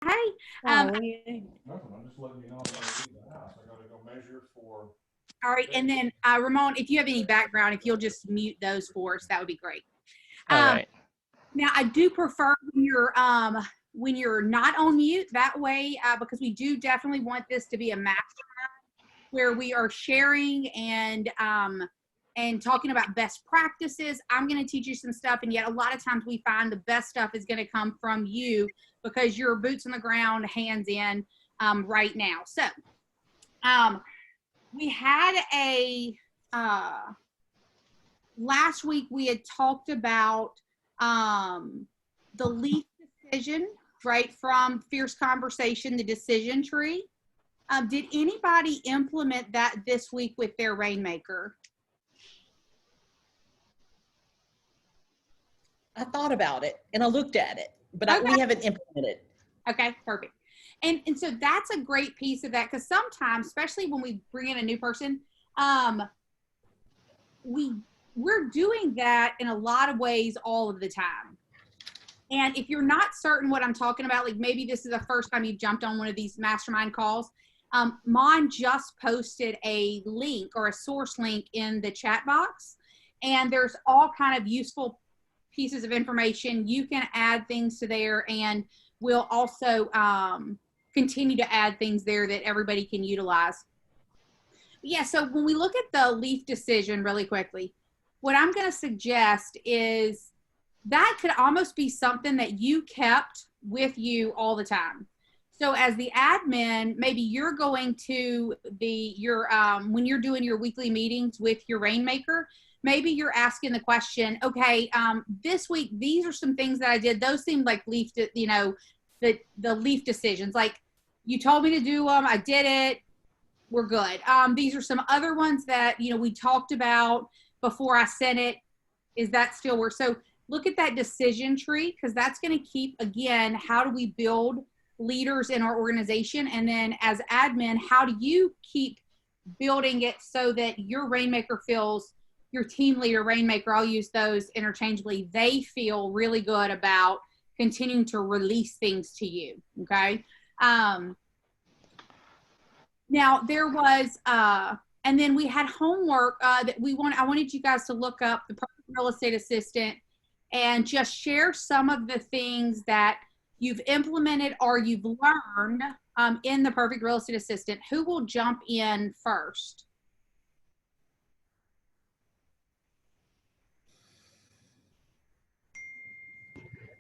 Hey, Oh, Nothing. I'm just letting you know I'm gonna leave the house. I gotta go measure for. all right, and then Ramon, if you have any background, if you'll just mute those for us, that would be great. all Um, right. Now, I do prefer when you're not on mute. That way, because we do definitely want this to be a mastermind where we are sharing and talking about best practices. I'm going to teach you some stuff, and yet a lot of times we find the best stuff is going to come from you because you're boots on the ground, hands in right now. So we had a last week we had talked about the leaf decision, right, from Fierce Conversation, the decision tree. Did anybody implement that this week with their Rainmaker? I thought about it and I looked at it, but Okay. we haven't implemented. Okay, perfect. And so that's a great piece of that, because sometimes, especially when we bring in a new person, we're doing that in a lot of ways all of the time. And if you're not certain what I'm talking about, like maybe this is the first time you've jumped on one of these mastermind calls, Mon just posted a link or a source link in the chat box, and there's all kind of useful pieces of information. You can add things to there, and we'll also continue to add things there that everybody can utilize. Yeah, so when we look at the leaf decision really quickly, what I'm going to suggest is that could almost be something that you kept with you all the time. So as the admin, maybe you're going to when you're doing your weekly meetings with your Rainmaker, maybe you're asking the question, okay, this week, these are some things that I did. Those seemed like the leaf decisions. Like you told me to do them. I did it. We're good. These are some other ones that, we talked about before I sent it. Is that still work? So look at that decision tree, because that's going to keep, again, how do we build leaders in our organization? And then as admin, how do you keep building it so that your Rainmaker feels, your team leader, Rainmaker, I'll use those interchangeably, they feel really good about continuing to release things to you, okay? Now there was, and then we had homework that I wanted you guys to look up the perfect real estate assistant and just share some of the things that you've implemented or you've learned in the perfect real estate assistant. Who will jump in first?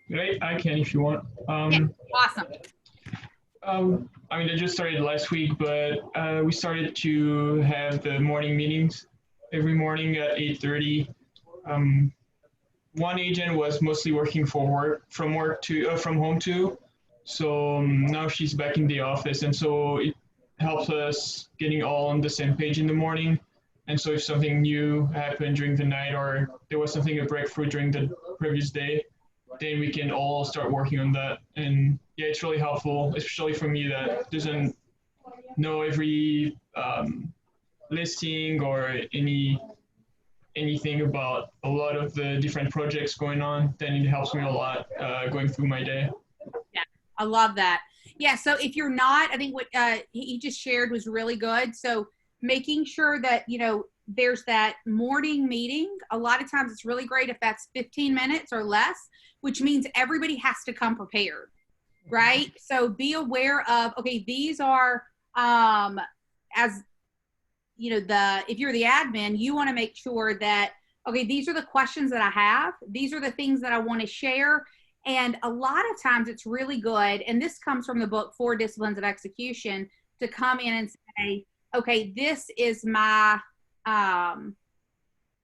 Right, I can if you want. Yeah, awesome. I mean, I just started last week, but we started to have the morning meetings every morning at 8:30. One agent was mostly working from home too. So now she's back in the office, and so it helps us getting all on the same page in the morning. And so if something new happened during the night, or there was a breakthrough during the previous day, then we can all start working on that. And yeah, it's really helpful, especially for me that doesn't know every listing or anything about a lot of the different projects going on. Then it helps me a lot going through my day. Yeah, I love that. Yeah, so if you're not, I think what he just shared was really good. So making sure that, there's that morning meeting. A lot of times it's really great if that's 15 minutes or less, which means everybody has to come prepared, right? So be aware of, okay, these are, as if you're the admin, you want to make sure that, okay, these are the questions that I have. These are the things that I want to share. And a lot of times it's really good, and this comes from the book, 4 Disciplines of Execution, to come in and say, okay, this is my,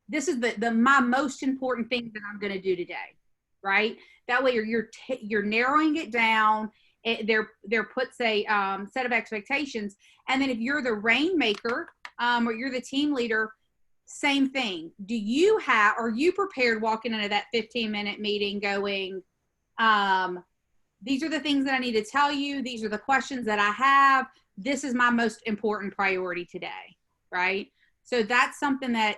this is my most important thing that I'm going to do today, right? That way you're narrowing it down. There puts a set of expectations. And then if you're the Rainmaker or you're the team leader, same thing. Are you prepared walking into that 15-minute meeting going, these are the things that I need to tell you. These are the questions that I have. This is my most important priority today, right? So that's something that,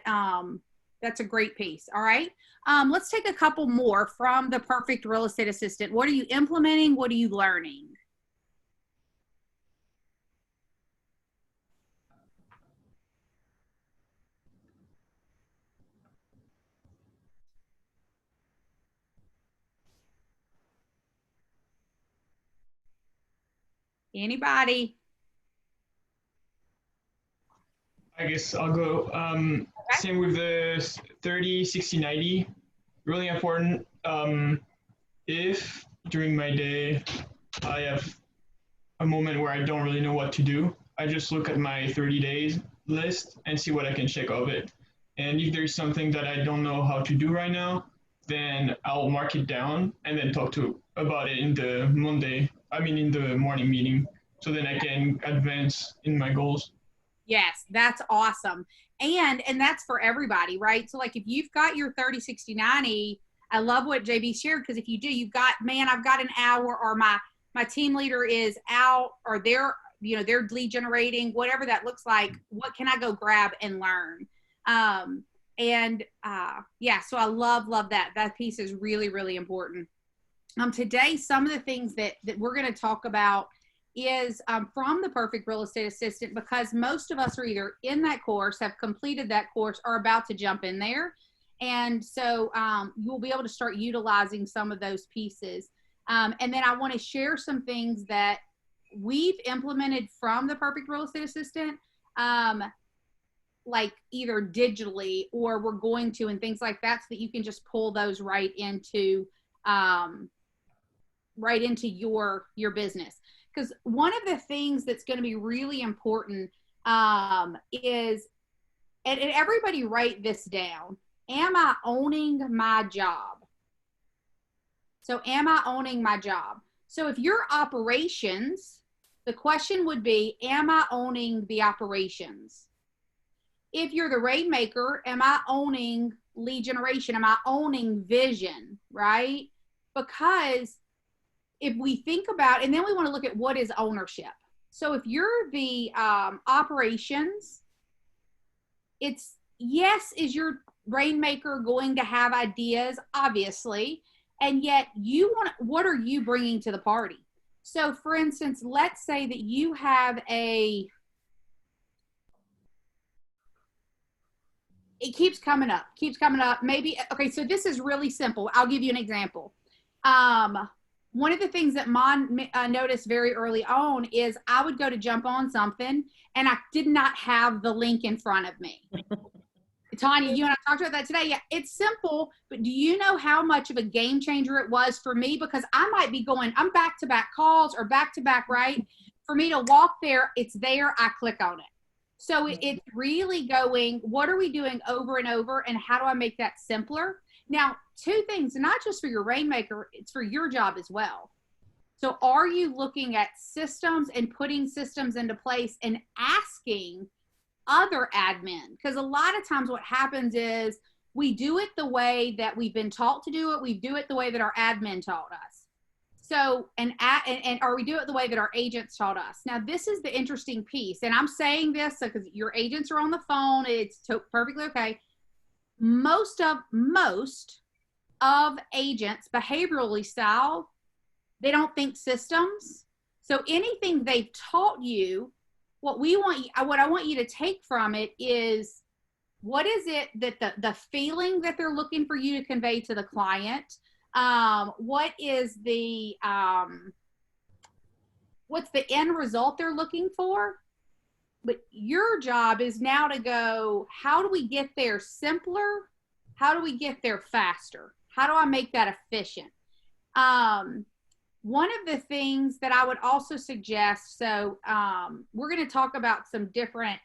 that's a great piece. All right. Let's take a couple more from the perfect real estate assistant. What are you implementing? What are you learning? Anybody? I guess I'll go. Same with the 30, 60, 90. Really important. If during my day I have a moment where I don't really know what to do, I just look at my 30 days list and see what I can check off it. And if there's something that I don't know how to do right now, then I'll mark it down and then talk to about it in the in the morning meeting. So then I can advance in my goals. Yes, that's awesome. And that's for everybody, right? So like if you've got your 30, 60, 90, I love what JB shared, because if you do, you've got, man, I've got an hour, or my team leader is out, or they're lead generating, whatever that looks like. What can I go grab and learn? Yeah, so I love that. That piece is really, really important. Today, some of the things that we're going to talk about is from the Perfect Real Estate Assistant, because most of us are either in that course, have completed that course, or about to jump in there. And so you'll be able to start utilizing some of those pieces. And then I want to share some things that we've implemented from the Perfect Real Estate Assistant, like either digitally or we're going to, and things like that, so that you can just pull those right into your business. Because one of the things that's going to be really important is, and everybody write this down, am I owning my job? So am I owning my job? So if you're operations, the question would be, am I owning the operations? If you're the rainmaker, am I owning lead generation? Am I owning vision, right? Because if we think about, and then we want to look at what is ownership. So if you're the operations, it's, yes, is your rainmaker going to have ideas? Obviously. And yet what are you bringing to the party? So for instance, let's say that you have it keeps coming up. Maybe, okay, so this is really simple. I'll give you an example. One of the things that Mon noticed very early on is I would go to jump on something and I did not have the link in front of me. Tanya, you and I talked about that today. Yeah, it's simple, but do you know how much of a game changer it was for me? Because I might be going, I'm back-to-back calls or back-to-back, right? For me to walk there, it's there, I click on it. So it's really going, what are we doing over and over, and how do I make that simpler? Now, two things, not just for your rainmaker, it's for your job as well. So are you looking at systems and putting systems into place and asking other admin? Because a lot of times what happens is we do it the way that we've been taught to do it. We do it the way that our admin taught us. So, or we do it the way that our agents taught us. Now, this is the interesting piece. And I'm saying this because your agents are on the phone. It's perfectly okay. Most of agents, behaviorally style, they don't think systems. So anything they've taught you, what I want you to take from it is, what is it that the feeling that they're looking for you to convey to the client? What is what's the end result they're looking for? But your job is now to go, how do we get there simpler? How do we get there faster? How do I make that efficient? One of the things that I would also suggest, so we're going to talk about some different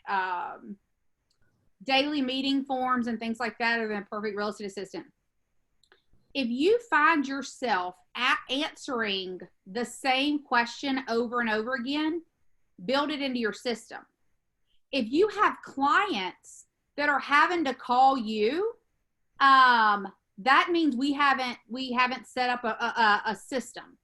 daily meeting forms and things like that other than Perfect Real Estate Assistant. If you find yourself answering the same question over and over again, build it into your system. If you have clients that are having to call you, that means we haven't set up a system.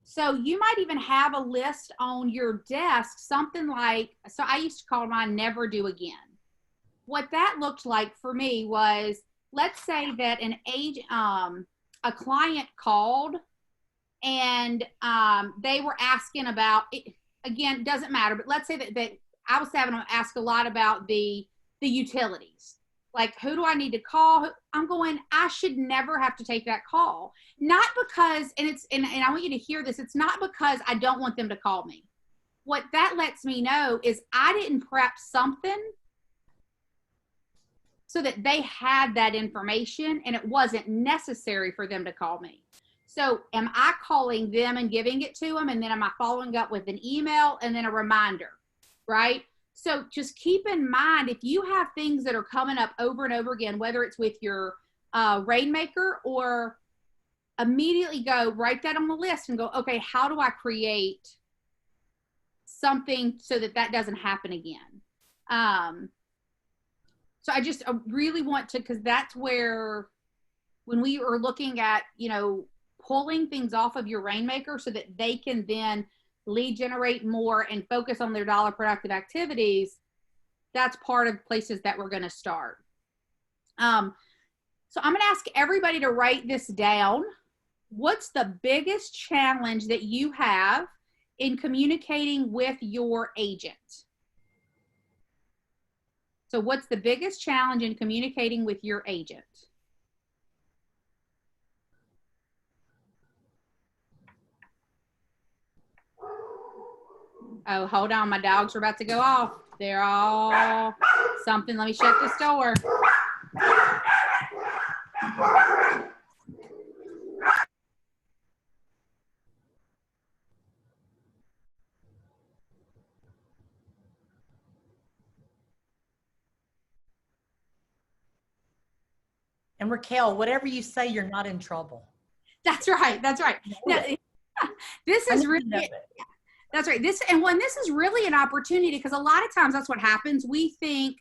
So you might even have a list on your desk, something like, so I used to call mine Never Do Again. What that looked like for me was, let's say that a client called and they were asking about, again, doesn't matter, but let's say that I was having them ask a lot about the utilities. Like, who do I need to call? I'm going, I should never have to take that call. Not because, and I want you to hear this, it's not because I don't want them to call me. what that lets me know is I didn't prep something so that they had that information and it wasn't necessary for them to call me. So am I calling them and giving it to them? And then am I following up with an email and then a reminder, right? So just keep in mind, if you have things that are coming up over and over again, whether it's with your rainmaker, or immediately go write that on the list and go, okay, how do I create something so that that doesn't happen again? So I just really want to, because that's where, when we are looking at, you know, pulling things off of your rainmaker so that they can then lead generate more and focus on their dollar productive activities, that's part of places that we're going to start. So I'm going to ask everybody to write this down. What's the biggest challenge that you have in communicating with your agent? So what's the biggest challenge in communicating with your agent? Oh, hold on. My dogs are about to go off. They're all something. Let me shut this door. And Raquel, whatever you say, you're not in trouble. That's right. That's right. Now, this is really, that's right. This is really an opportunity, because a lot of times that's what happens. We think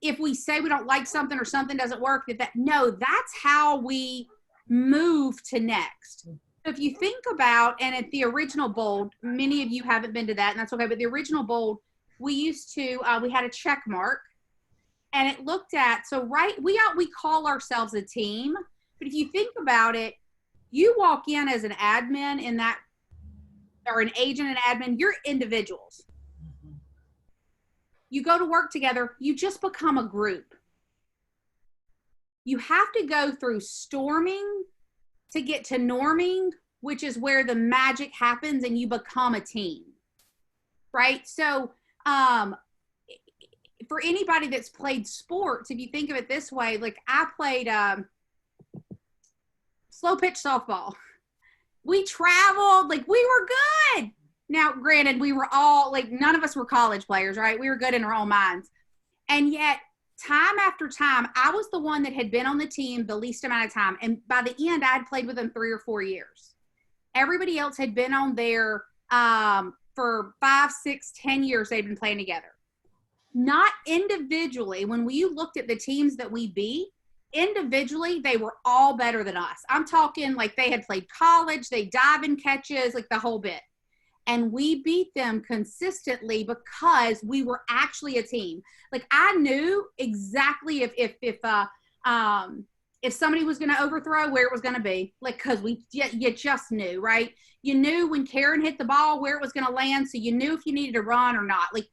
if we say we don't like something or something doesn't work, no, that's how we move to next. So if you think about, and at the original Bold, many of you haven't been to that, and that's okay, but the original Bold, we used to, we had a check mark, and it looked at, so right, we call ourselves a team, but if you think about it, you walk in as an admin in that, or an agent and admin, you're individuals. You go to work together, you just become a group. You have to go through storming to get to norming, which is where the magic happens and you become a team, right? So for anybody that's played sports, if you think of it this way, like I played slow pitch softball. We traveled, like we were good. Now, granted, we were all, like, none of us were college players, right? We were good in our own minds. And yet, time after time, I was the one that had been on the team the least amount of time. And by the end, I'd played with them 3 or 4 years. Everybody else had been on there for 5, 6, 10 years. They'd been playing together. Not individually. When we looked at the teams that we beat, individually, they were all better than us. I'm talking like they had played college, they dive in catches, like the whole bit. And we beat them consistently because we were actually a team. Like I knew exactly if somebody was going to overthrow, where it was going to be. Like, cause you just knew, right? You knew when Karen hit the ball where it was going to land, so you knew if you needed to run or not. Like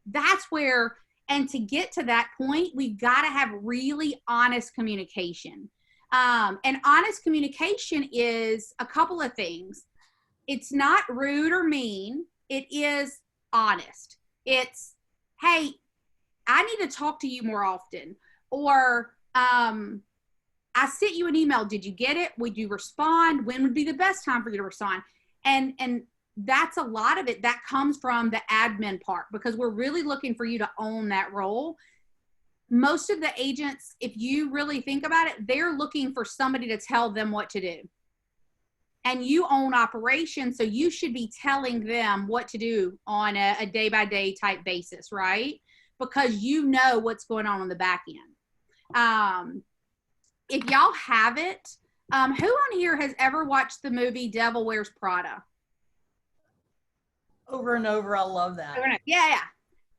that's where. And to get to that point, we've got to have really honest communication. And honest communication is a couple of things. It's not rude or mean. It is honest. It's, hey, I need to talk to you more often. Or I sent you an email. Did you get it? Would you respond? When would be the best time for you to respond? And that's a lot of it that comes from the admin part, because we're really looking for you to own that role. Most of the agents, if you really think about it, they're looking for somebody to tell them what to do. And you own operations, so you should be telling them what to do on a day-by-day type basis, right? Because you know what's going on the back end. If y'all haven't, who on here has ever watched the movie Devil Wears Prada? Over and over. I love that. Yeah.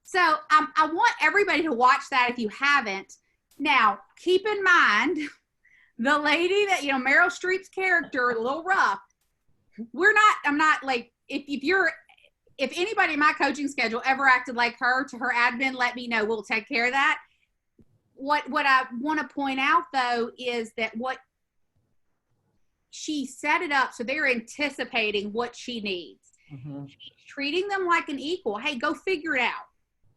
So I want everybody to watch that if you haven't. Now, keep in mind, the lady that, you know, Meryl Streep's character, a little rough. I'm not like, if anybody in my coaching schedule ever acted like her to her admin, let me know. We'll take care of that. What I want to point out, though, is that what she set it up, so they're anticipating what she needs. treating them like an equal. Hey, go figure it out.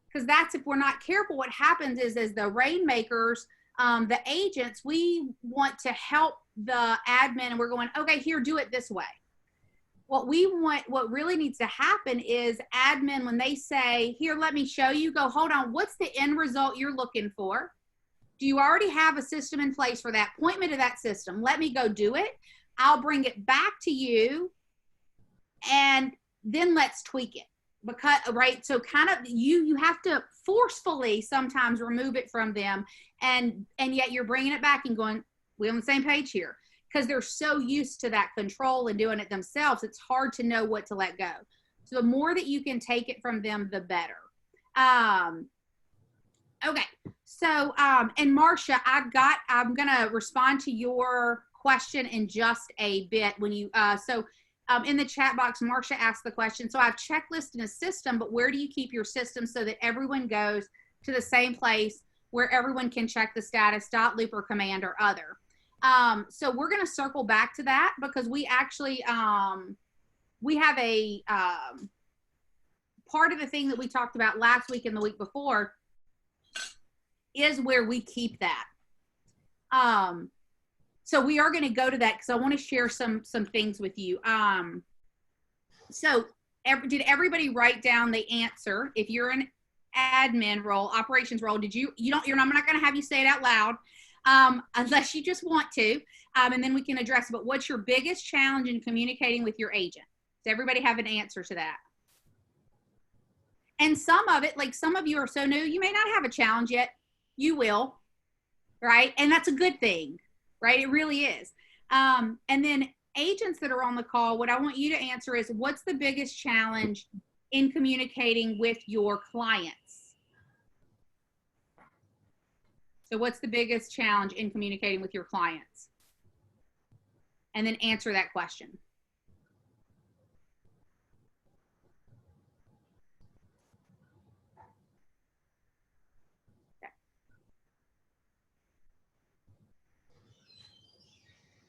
Because that's, if we're not careful, what happens is as the rainmakers, the agents, we want to help the admin, and we're going, okay, here, do it this way. What really needs to happen is admin, when they say, here, let me show you, go, hold on, what's the end result you're looking for? Do you already have a system in place for that? Point me to that system. Let me go do it. I'll bring it back to you, and then let's tweak it. Because, right, so kind of you have to forcefully sometimes remove it from them, and yet you're bringing it back and going, we're on the same page here. Because they're so used to that control and doing it themselves, it's hard to know what to let go. So the more that you can take it from them, the better. Okay, so, and Marcia, I'm gonna respond to your question in just a bit. When you, in the chat box, Marcia asked the question, so I've checklisted a system, but where do you keep your system so that everyone goes to the same place where everyone can check the status, dot, loop, or command, or other? So we're going to circle back to that, because we actually, we have a, part of the thing that we talked about last week and the week before is where we keep that. So we are going to go to that, because I want to share some things with you. So did everybody write down the answer? If you're an admin role, operations role, you're not going to have you say it out loud. Unless you just want to, and then we can address it. But what's your biggest challenge in communicating with your agent? Does everybody have an answer to that? And some of it, like some of you are so new, you may not have a challenge yet. You will, right? And that's a good thing, right? It really is. And then agents that are on the call, what I want you to answer is, what's the biggest challenge in communicating with your clients? So what's the biggest challenge in communicating with your clients? And then answer that question.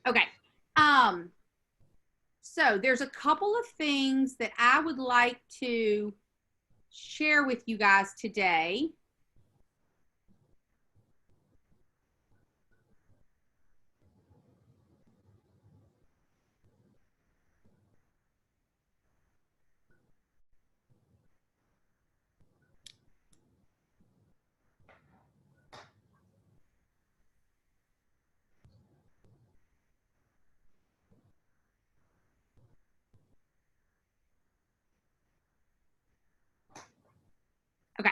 Okay. So there's a couple of things that I would like to share with you guys today. Okay.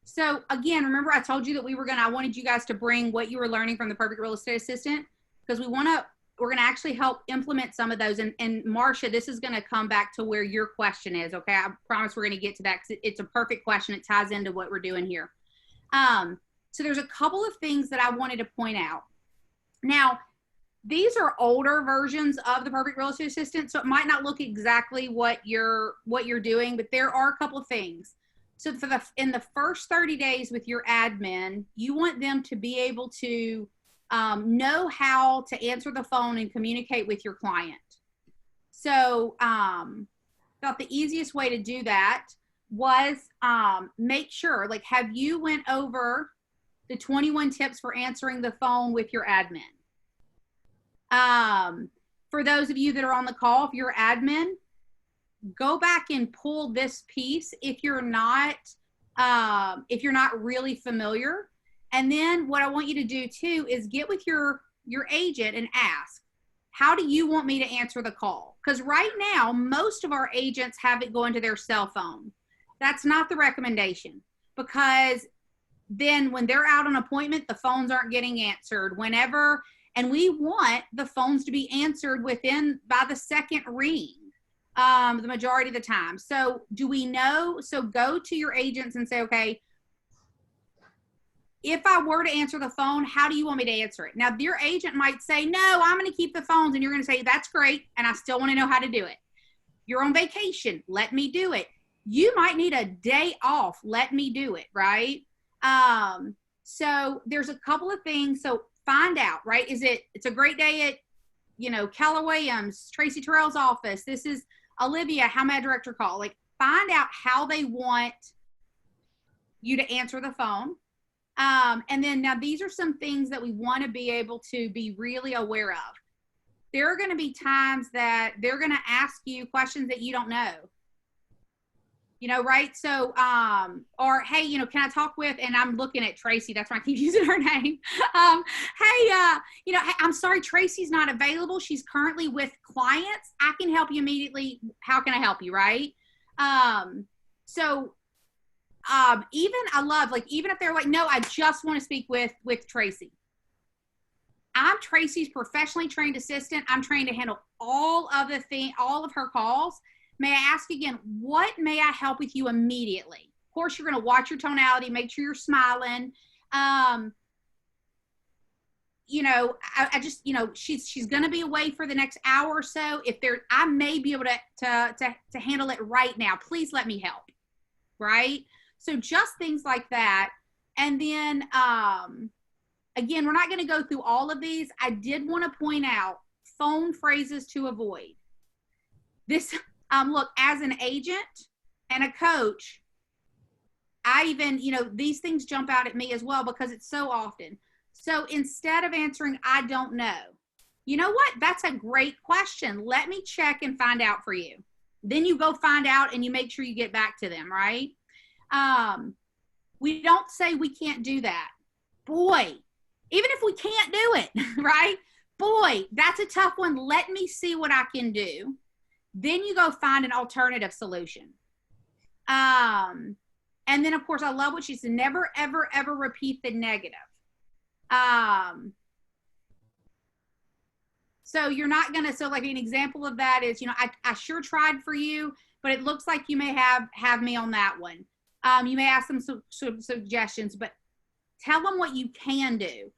So again, remember I told you that I wanted you guys to bring what you were learning from the Perfect Real Estate Assistant, because we're going to actually help implement some of those. And Marcia, this is going to come back to where your question is. Okay. I promise we're going to get to that, because it's a perfect question. It ties into what we're doing here. So there's a couple of things that I wanted to point out. Now, these are older versions of the Perfect Real Estate Assistant, so it might not look exactly what you're doing, but there are a couple of things. So in the first 30 days with your admin, you want them to be able to know how to answer the phone and communicate with your client. So thought the easiest way to do that was make sure, like, have you went over the 21 tips for answering the phone with your admin? For those of you that are on the call, if you're admin, go back and pull this piece if you're not really familiar. And then what I want you to do too is get with your agent and ask, how do you want me to answer the call? Because right now, most of our agents have it go into their cell phone. That's not the recommendation, because then when they're out on appointment, the phones aren't getting answered whenever, and we want the phones to be answered by the second ring. The majority of the time. So do we know? So go to your agents and say, okay, if I were to answer the phone, how do you want me to answer it? Now, your agent might say, no, I'm going to keep the phones. And you're going to say, that's great. And I still want to know how to do it. You're on vacation. Let me do it. You might need a day off. Let me do it. Right. So there's a couple of things. So find out, right? It's a great day at, Keller Williams, Tracy Terrell's office. This is Olivia, how may I direct your call? Like, find out how they want you to answer the phone. And then now these are some things that we want to be able to be really aware of. There are going to be times that they're going to ask you questions that you don't know. You know, right? So, or, hey, you know, can I talk with, and I'm looking at Tracy, that's why I keep using her name. Hey, you know, hey, I'm sorry, Tracy's not available. She's currently with clients. I can help you immediately. How can I help you, right? Even I love, like, even if they're like, no, I just want to speak with Tracy. I'm Tracy's professionally trained assistant. I'm trained to handle all of her calls. May I ask again, what may I help with you immediately? Of course, you're going to watch your tonality, make sure you're smiling. You know, I just, you know, she's going to be away for the next hour or so. I may be able to handle it right now. Please let me help. Right? So just things like that. And then, again, we're not going to go through all of these. I did want to point out phone phrases to avoid. This, look, as an agent and a coach, I even, you know, these things jump out at me as well because it's so often. So instead of answering, I don't know, you know what? That's a great question. Let me check and find out for you. Then you go find out and you make sure you get back to them, right? We don't say we can't do that. Boy, even if we can't do it, right? Boy, that's a tough one. Let me see what I can do. Then you go find an alternative solution. And then, of course, I love what she said, never, ever, ever repeat the negative. So you're not going to, so like an example of that is, you know, I sure tried for you, but it looks like you may have me on that one. You may ask them some suggestions, but tell them what you can do.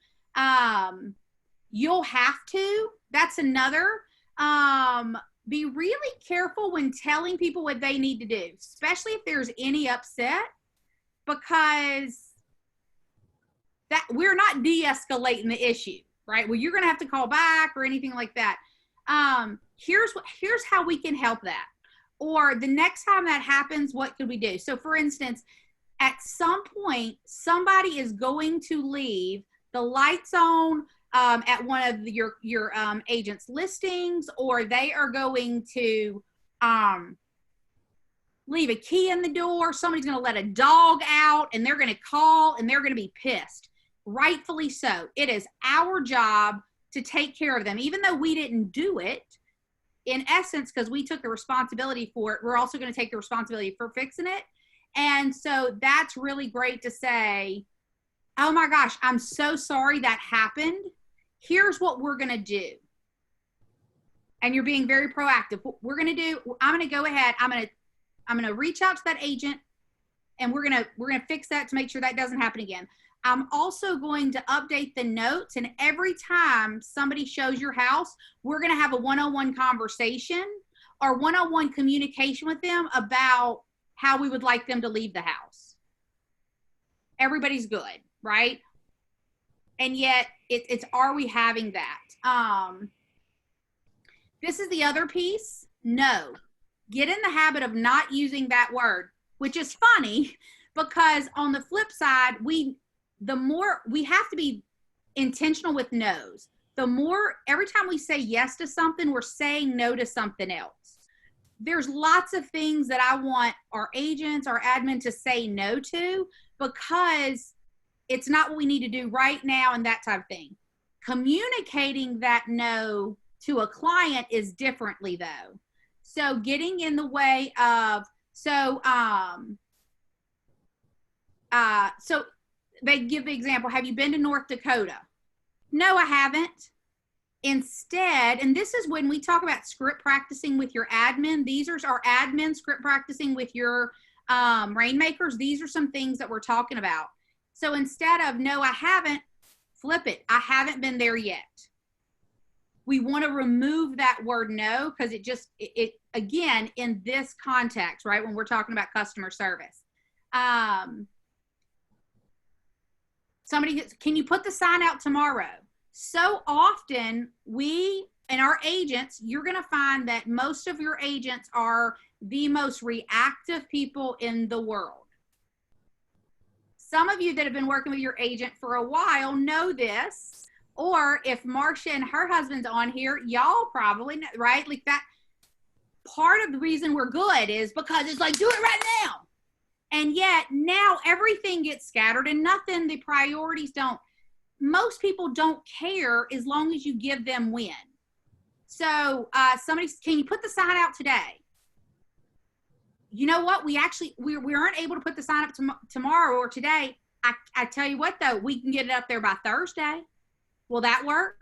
You'll have to, that's another, be really careful when telling people what they need to do, especially if there's any upset, because that we're not de-escalating the issue, right? Well, you're going to have to call back or anything like that. Here's how we can help that. Or the next time that happens, what could we do? So for instance, at some point, somebody is going to leave the lights on at one of your agent's listings, or they are going to leave a key in the door. Somebody's going to let a dog out and they're going to call and they're going to be pissed. Rightfully so. It is our job to take care of them, even though we didn't do it. In essence, because we took the responsibility for it, we're also going to take the responsibility for fixing it. And so that's really great to say, oh my gosh, I'm so sorry that happened. Here's what we're going to do. And you're being very proactive. What we're going to do, I'm going to go ahead, I'm going to reach out to that agent, and we're going to fix that to make sure that doesn't happen again. I'm also going to update the notes, and every time somebody shows your house, we're going to have a one-on-one conversation or one-on-one communication with them about how we would like them to leave the house. Everybody's good, right? And yet it's are we having that? This is the other piece. No. Get in the habit of not using that word, which is funny because on the flip side, the more we have to be intentional with no's. The more, every time we say yes to something, we're saying no to something else. There's lots of things that I want our agents, our admin to say no to because it's not what we need to do right now and that type of thing. Communicating that no to a client is differently though. So getting in the way of, so they give the example, have you been to North Dakota? No, I haven't. Instead, and this is when we talk about script practicing with your admin, these are our admin script practicing with your rainmakers. These are some things that we're talking about. So instead of, no, I haven't, flip it. I haven't been there yet. We want to remove that word no, because it again, in this context, right, when we're talking about customer service. Somebody gets, can you put the sign out tomorrow? So often we and our agents, you're going to find that most of your agents are the most reactive people in the world. Some of you that have been working with your agent for a while know this, or if Marcia and her husband's on here, y'all probably know, right? Like that part of the reason we're good is because it's like, do it right now. And yet now everything gets scattered and nothing, the priorities don't. Most people don't care as long as you give them when. So can you put the sign out today? You know what? We aren't able to put the sign up tomorrow or today. I tell you what though, we can get it up there by Thursday. Will that work?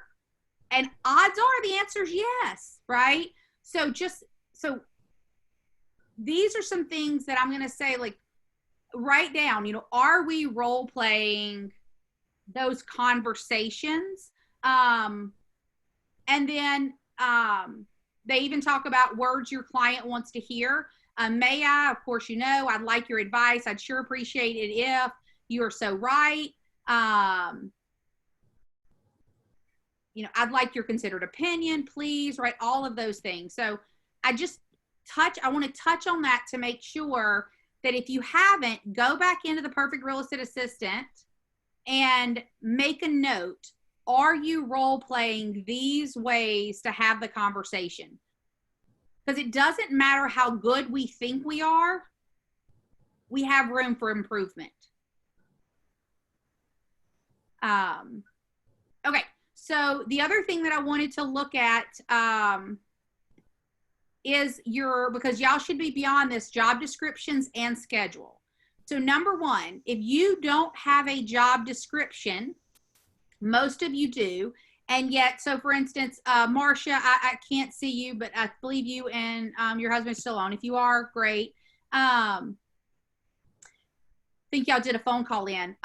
And odds are the answer is yes, right? So these are some things that I'm going to say, like, write down, are we role playing those conversations? And then they even talk about words your client wants to hear. May I, of course, I'd like your advice. I'd sure appreciate it if you are so right. I'd like your considered opinion, please, right? All of those things. So I want to touch on that to make sure that if you haven't, go back into the Perfect Real Estate Assistant and make a note. Are you role playing these ways to have the conversation? Because it doesn't matter how good we think we are, we have room for improvement. Okay, so the other thing that I wanted to look at is because y'all should be beyond this, job descriptions and schedule. So number one, if you don't have a job description, most of you do. And yet, so for instance, Marcia, I can't see you, but I believe you and your husband's still on. If you are, great. I think y'all did a phone call in.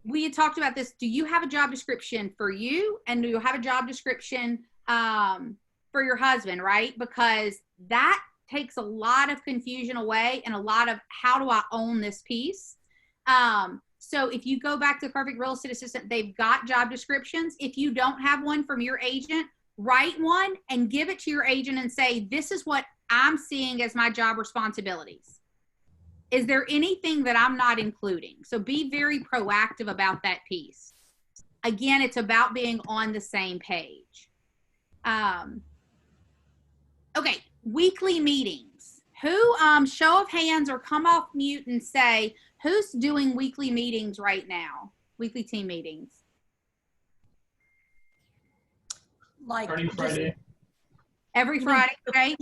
We had talked about this. Do you have a job description for you? And do you have a job description for your husband, right? Because that takes a lot of confusion away and a lot of how do I own this piece? So if you go back to Perfect Real Estate Assistant, they've got job descriptions. If you don't have one from your agent, write one and give it to your agent and say, this is what I'm seeing as my job responsibilities. Is there anything that I'm not including? So be very proactive about that piece. Again, it's about being on the same page. Okay, weekly meetings. Who, show of hands or come off mute and say, who's doing weekly meetings right now? Weekly team meetings. Like Starting Friday. Every Friday, okay?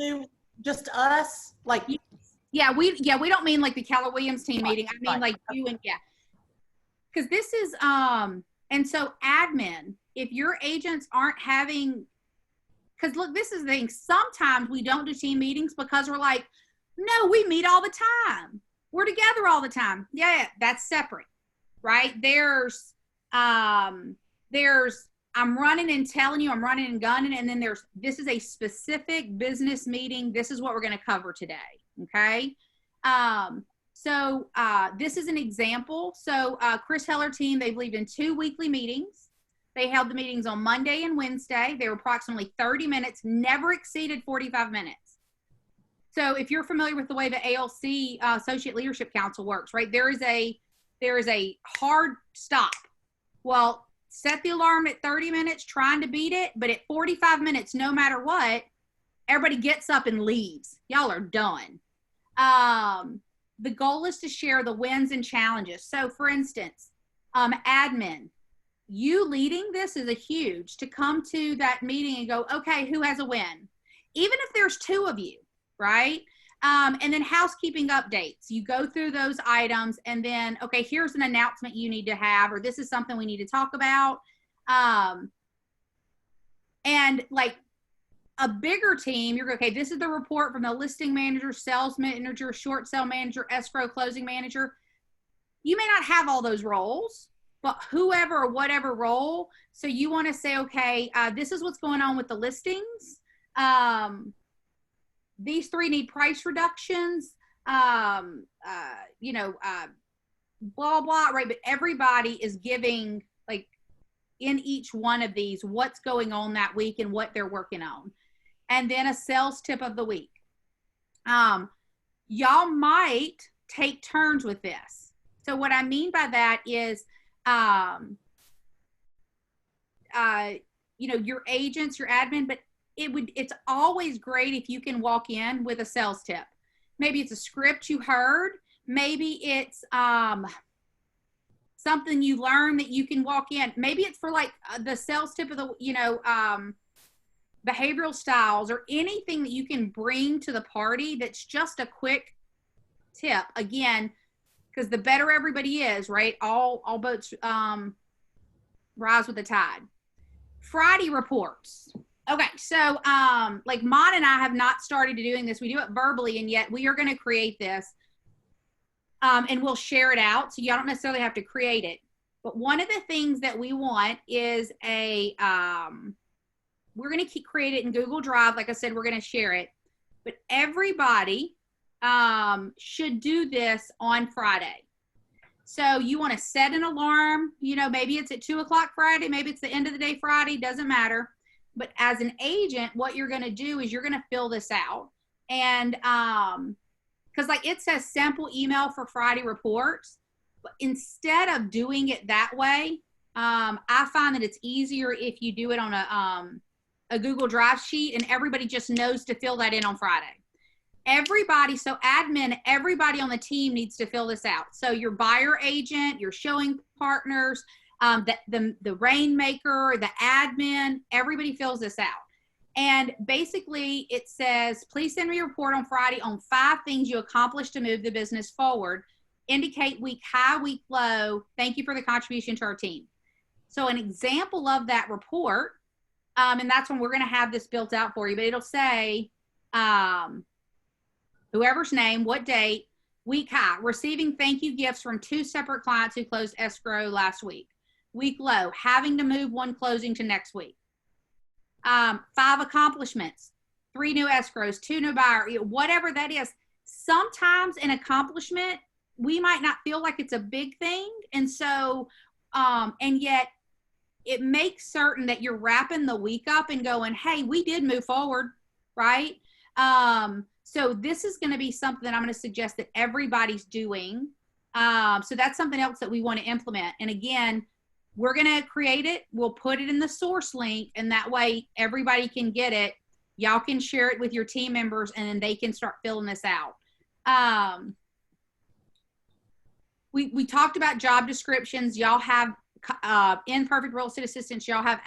Just us? Like, Yeah, we don't mean like the Keller Williams team meeting. I mean like you and because this is and so admin, if your agents aren't having, because look, this is the thing. Sometimes we don't do team meetings because we're like, no, we meet all the time. We're together all the time. Yeah, that's separate, right? There's I'm running and telling you, I'm running and gunning, and then this is a specific business meeting. This is what we're going to cover today. Okay. So this is an example. So Chris Heller team, they believed in 2 weekly meetings. They held the meetings on Monday and Wednesday. They were approximately 30 minutes, never exceeded 45 minutes. So if you're familiar with the way the ALC Associate Leadership Council works, right? There is a hard stop. Well, set the alarm at 30 minutes, trying to beat it, but at 45 minutes, no matter what, everybody gets up and leaves. Y'all are done. The goal is to share the wins and challenges. So for instance, admin, you leading this is a huge to come to that meeting and go, okay, who has a win? Even if there's 2 of you, right? And then housekeeping updates. You go through those items and then, okay, here's an announcement you need to have, or this is something we need to talk about. And like a bigger team, you're okay, this is the report from the listing manager, sales manager, short sale manager, escrow closing manager. You may not have all those roles, but whoever or whatever role. So you want to say, okay, this is what's going on with the listings. These 3 need price reductions, blah, blah, right? But everybody is giving, like, in each one of these what's going on that week and what they're working on. And then a sales tip of the week. Y'all might take turns with this. So what I mean by that is, you know, your agents, your admin, but it's always great if you can walk in with a sales tip. Maybe it's a script you heard. Maybe it's something you learned that you can walk in. Maybe it's for like the sales tip of the, you know, behavioral styles or anything that you can bring to the party that's just a quick tip. Again, because the better everybody is, right? All boats rise with the tide. Friday reports. Okay, so like Mon and I have not started doing this. We do it verbally, and yet we are going to create this. And we'll share it out, so y'all don't necessarily have to create it. But one of the things that we want is a, we're going to create it in Google Drive. Like I said, we're going to share it. But everybody should do this on Friday. So you want to set an alarm. You know, maybe it's at 2 o'clock Friday. Maybe it's the end of the day Friday. Doesn't matter. But as an agent, what you're going to do is you're going to fill this out. And because like it says sample email for Friday reports, but instead of doing it that way, I find that it's easier if you do it on a Google Drive sheet and everybody just knows to fill that in on Friday. Everybody, so admin, everybody on the team needs to fill this out. So your buyer agent, your showing partners, the rainmaker, the admin, everybody fills this out. And basically it says, please send me a report on Friday on 5 things you accomplished to move the business forward. Indicate week high, week low. Thank you for the contribution to our team. So an example of that report, and that's when we're going to have this built out for you, but it'll say whoever's name, what date, week high, receiving thank you gifts from 2 separate clients who closed escrow last week. Week low, having to move 1 closing to next week. 5 accomplishments, 3 new escrows, 2 new buyer, whatever that is. Sometimes an accomplishment, we might not feel like it's a big thing. And so, and yet it makes certain that you're wrapping the week up and going, hey, we did move forward, right? So this is going to be something that I'm going to suggest that everybody's doing. So that's something else that we want to implement. And again, we're going to create it. We'll put it in the source link, and that way everybody can get it. Y'all can share it with your team members, and then they can start filling this out. We talked about job descriptions. Y'all have imperfect real estate assistants. Y'all have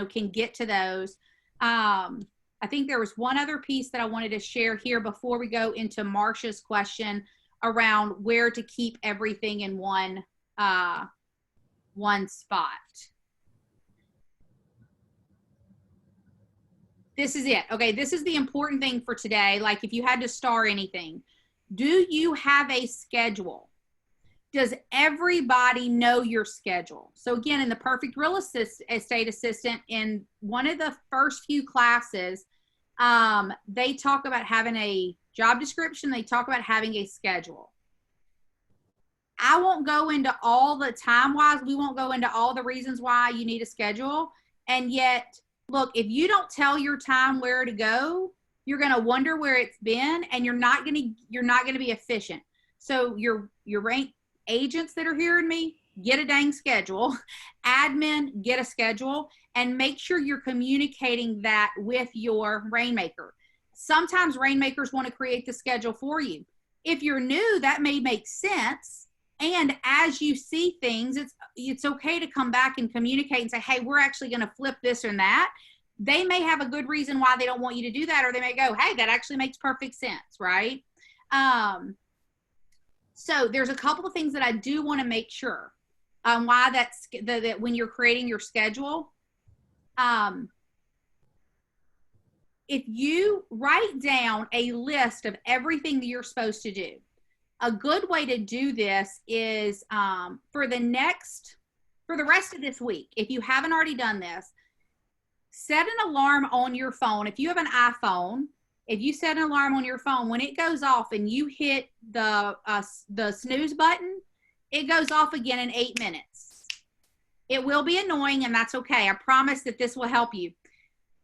can get to those. I think there was one other piece that I wanted to share here before we go into Marsha's question around where to keep everything in one spot. This is it. Okay, this is the important thing for today. Like if you had to star anything, do you have a schedule? Does everybody know your schedule? So again, in the Perfect Real Estate Assistant, in one of the first few classes, they talk about having a job description. They talk about having a schedule. I won't go into all the time-wise. We won't go into all the reasons why you need a schedule. And yet, look, if you don't tell your time where to go, you're going to wonder where it's been, and you're not going to be efficient. So your agents that are hearing me, get a dang schedule. Admin, get a schedule, and make sure you're communicating that with your rainmaker. Sometimes rainmakers want to create the schedule for you. If you're new, that may make sense. And as you see things, it's okay to come back and communicate and say, hey, we're actually going to flip this or that. They may have a good reason why they don't want you to do that, or they may go, hey, that actually makes perfect sense, right? So there's a couple of things that I do want to make sure why that when you're creating your schedule. If you write down a list of everything that you're supposed to do, a good way to do this is for the rest of this week, if you haven't already done this, set an alarm on your phone. If you have an iPhone, if you set an alarm on your phone, when it goes off and you hit the snooze button, it goes off again in 8 minutes. It will be annoying, and that's okay. I promise that this will help you.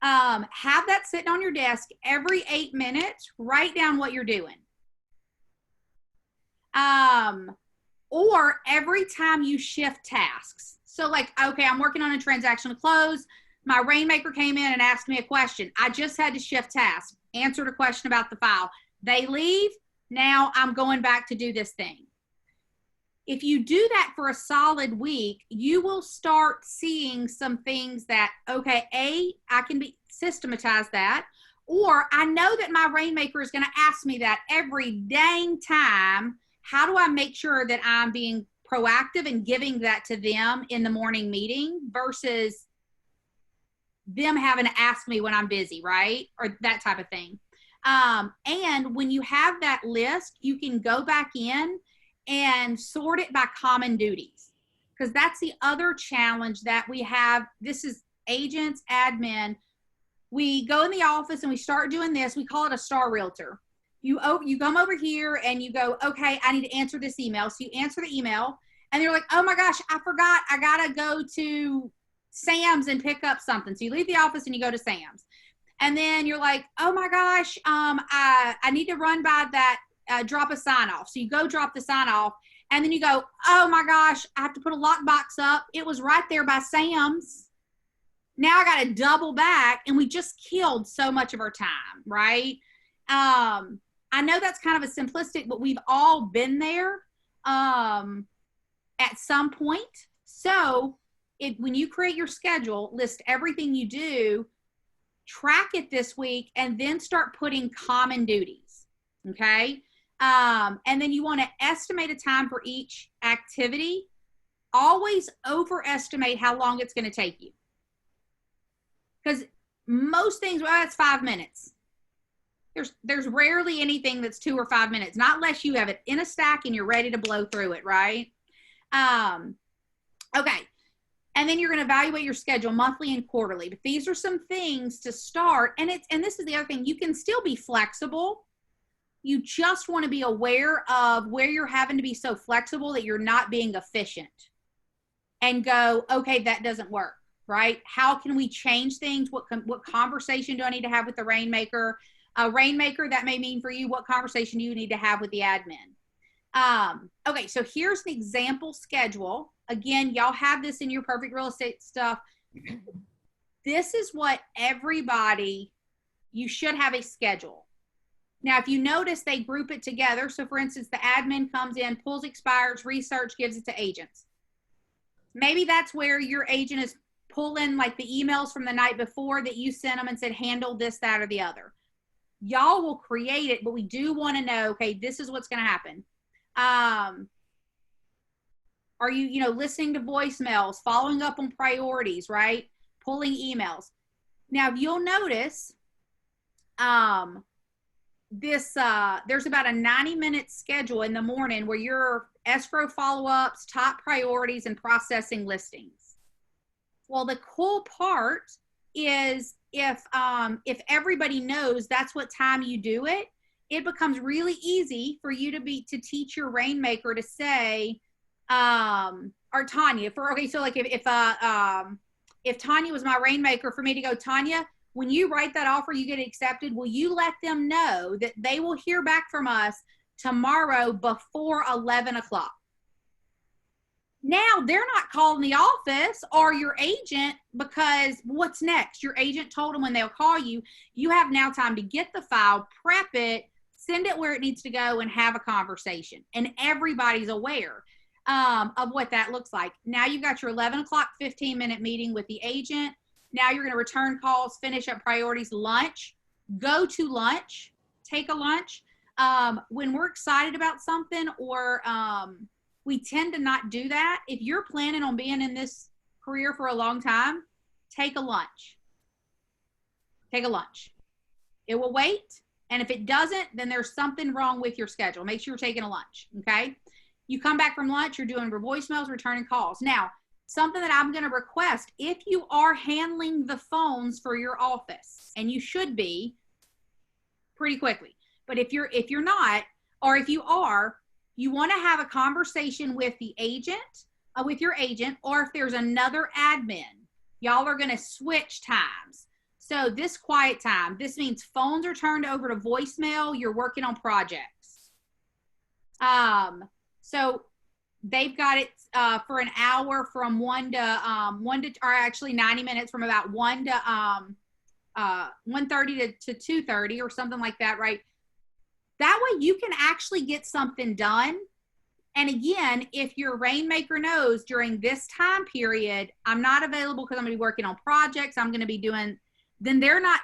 Have that sitting on your desk every 8 minutes. Write down what you're doing. Or every time you shift tasks. So like, okay, I'm working on a transaction to close. My Rainmaker came in and asked me a question. I just had to shift tasks, answered a question about the file. They leave. Now I'm going back to do this thing. If you do that for a solid week, you will start seeing some things that, okay, I can systematize that, or I know that my Rainmaker is going to ask me that every dang time. How do I make sure that I'm being proactive and giving that to them in the morning meeting versus them having to ask me when I'm busy, right? Or that type of thing. And when you have that list, you can go back in and sort it by common duties, because that's the other challenge that we have. This is agents, admin. We go in the office and we start doing this. We call it a star realtor. You come over here and you go, okay, I need to answer this email. So you answer the email and you're like, oh my gosh, I forgot. I got to go to Sam's and pick up something. So you leave the office and you go to Sam's. And then you're like, oh my gosh, I need to run by that, drop a sign off. So you go drop the sign off and then you go, oh my gosh, I have to put a lockbox up. It was right there by Sam's. Now I got to double back, and we just killed so much of our time, right? I know that's kind of a simplistic, but we've all been there at some point. So when you create your schedule, list everything you do, track it this week, and then start putting common duties, okay? And then you want to estimate a time for each activity. Always overestimate how long it's going to take you. Because most things, well, it's 5 minutes. There's rarely anything that's 2 or 5 minutes, not unless you have it in a stack and you're ready to blow through it, right? Okay. And then you're going to evaluate your schedule monthly and quarterly. But these are some things to start. And this is the other thing. You can still be flexible. You just want to be aware of where you're having to be so flexible that you're not being efficient. And go, okay, that doesn't work, right? How can we change things? What conversation do I need to have with the Rainmaker? Rainmaker, that may mean for you, what conversation do you need to have with the admin? Okay, so here's an example schedule. Again, y'all have this in your perfect real estate stuff. This is what you should have a schedule. Now, if you notice, they group it together. So for instance, the admin comes in, pulls expires, research, gives it to agents. Maybe that's where your agent is pulling like the emails from the night before that you sent them and said, handle this, that, or the other. Y'all will create it, but we do want to know, okay, this is what's going to happen. Are you, listening to voicemails, following up on priorities, right? Pulling emails. Now, if you'll notice, there's about a 90-minute schedule in the morning where your escrow follow-ups, top priorities, and processing listings. Well, the cool part is if everybody knows that's what time you do it, it becomes really easy for you to teach your Rainmaker to say, or Tanya, so like if Tanya was my Rainmaker, for me to go, Tanya, when you write that offer, you get accepted, will you let them know that they will hear back from us tomorrow before 11 o'clock? Now they're not calling the office or your agent, because what's next? Your agent told them when they'll call you. You have now time to get the file, prep it, send it where it needs to go, and have a conversation. And everybody's aware of what that looks like. Now you've got your 11 o'clock, 15-minute meeting with the agent. Now you're going to return calls, finish up priorities, lunch, go to lunch, take a lunch. When we're excited about something, or we tend to not do that. If you're planning on being in this career for a long time, take a lunch. Take a lunch. It will wait. And if it doesn't, then there's something wrong with your schedule. Make sure you're taking a lunch. Okay. You come back from lunch, you're doing voicemails, returning calls. Now, something that I'm going to request, if you are handling the phones for your office, and you should be pretty quickly, but if you're not, or if you are, you want to have a conversation with the agent with your agent, or if there's another admin, y'all are going to switch times. So this quiet time, this means phones are turned over to voicemail. You're working on projects. So they've got it for an hour from 1 to, or actually 90 minutes from about 1 to 1:30 to 2:30 or something like that, right? That way you can actually get something done. And again, if your rainmaker knows during this time period, I'm not available because I'm going to be working on projects, I'm going to be doing, then they're not,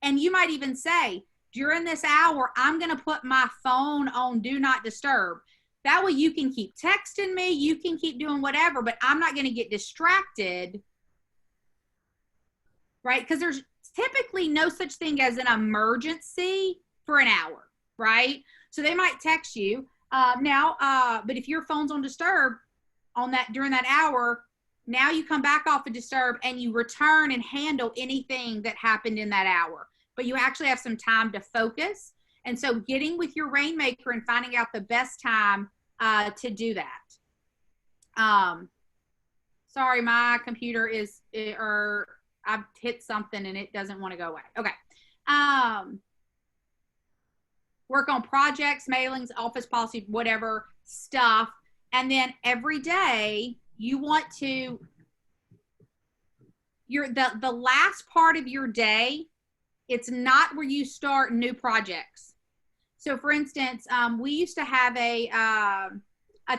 and you might even say, during this hour, I'm going to put my phone on do not disturb. That way you can keep texting me, you can keep doing whatever, but I'm not going to get distracted, right? Because there's typically no such thing as an emergency for an hour, right? So they might text you but if your phone's on disturb on that during that hour, now you come back off of disturb and you return and handle anything that happened in that hour. But you actually have some time to focus. And so getting with your rainmaker and finding out the best time to do that. Sorry, my computer I've hit something and it doesn't want to go away. Okay. Work on projects, mailings, office policy, whatever stuff. And then every day you want to, the last part of your day, it's not where you start new projects. So for instance, we used to have a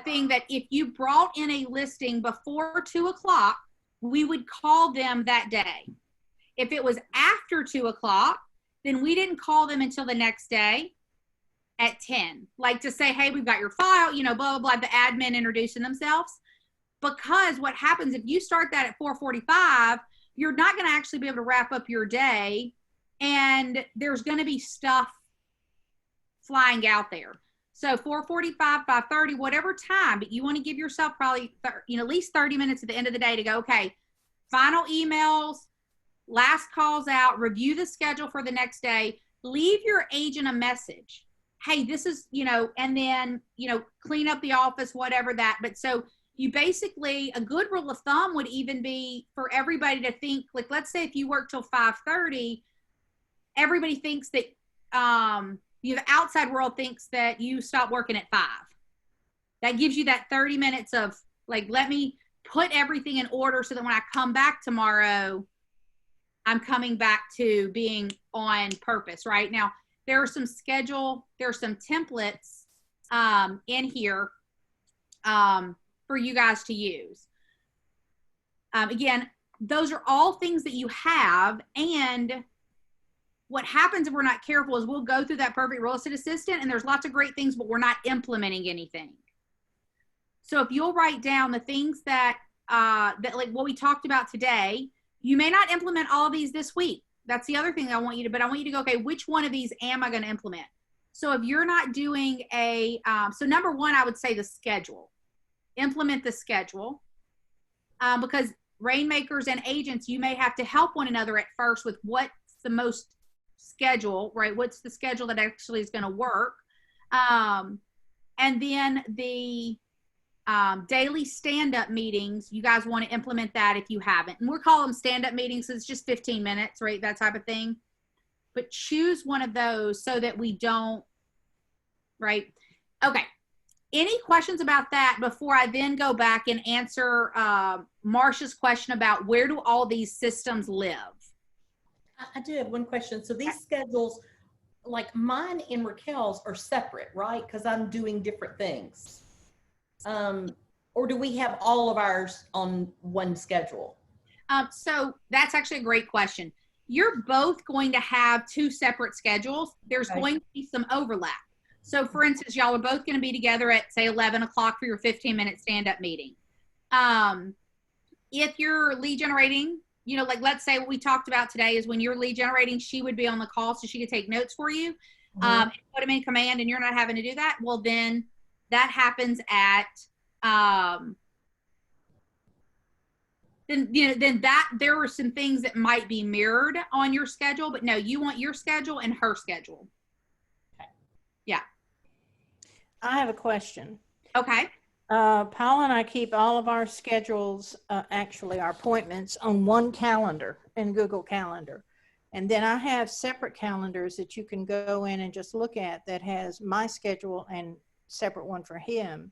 thing that if you brought in a listing before 2 o'clock, we would call them that day. If it was after 2 o'clock, then we didn't call them until the next day at 10, like to say, hey, we've got your file, blah, blah, blah, the admin introducing themselves. Because what happens if you start that at 4:45, you're not going to actually be able to wrap up your day, and there's going to be stuff flying out there. So 4:45, 5:30, whatever time, but you want to give yourself probably at least 30 minutes at the end of the day to go, okay, final emails, last calls out, review the schedule for the next day, leave your agent a message. Hey, this is, and then, clean up the office, whatever that. But so you basically, a good rule of thumb would even be for everybody to think, like, let's say if you work till 5:30, everybody thinks that, the outside world thinks that you stop working at 5. That gives you that 30 minutes of, like, let me put everything in order so that when I come back tomorrow, I'm coming back to being on purpose, right? Now, there are some templates in here for you guys to use. Again, those are all things that you have, and what happens if we're not careful is we'll go through that perfect real estate assistant and there's lots of great things, but we're not implementing anything. So if you'll write down the things that like what we talked about today, you may not implement all of these this week. That's the other thing I want you to, but I want you to go, okay, which one of these am I going to implement? So if you're not doing so number one, I would say the schedule. Implement the schedule because rainmakers and agents, you may have to help one another at first with what's the most schedule, right? What's the schedule that actually is going to work? And then the daily stand-up meetings, you guys want to implement that if you haven't. And we're calling them stand-up meetings, so it's just 15 minutes, right? That type of thing. But choose one of those so that we don't, right? Okay. Any questions about that before I then go back and answer Marsha's question about where do all these systems live? I do have one question. So these schedules, like mine and Raquel's, are separate, right? Because I'm doing different things. Or do we have all of ours on one schedule? So that's actually a great question. You're both going to have 2 separate schedules. There's going to be some overlap. So for instance, y'all are both going to be together at say 11 o'clock for your 15-minute stand-up meeting. If you're lead generating, like let's say what we talked about today is when you're lead generating, she would be on the call so she could take notes for you, put them in command, and you're not having to do that. Well, then that happens at, then there are some things that might be mirrored on your schedule, but no, you want your schedule and her schedule. Okay. Yeah. I have a question. Okay. Paul and I keep all of our schedules, actually our appointments, on one calendar in Google Calendar. And then I have separate calendars that you can go in and just look at that has my schedule and separate one for him.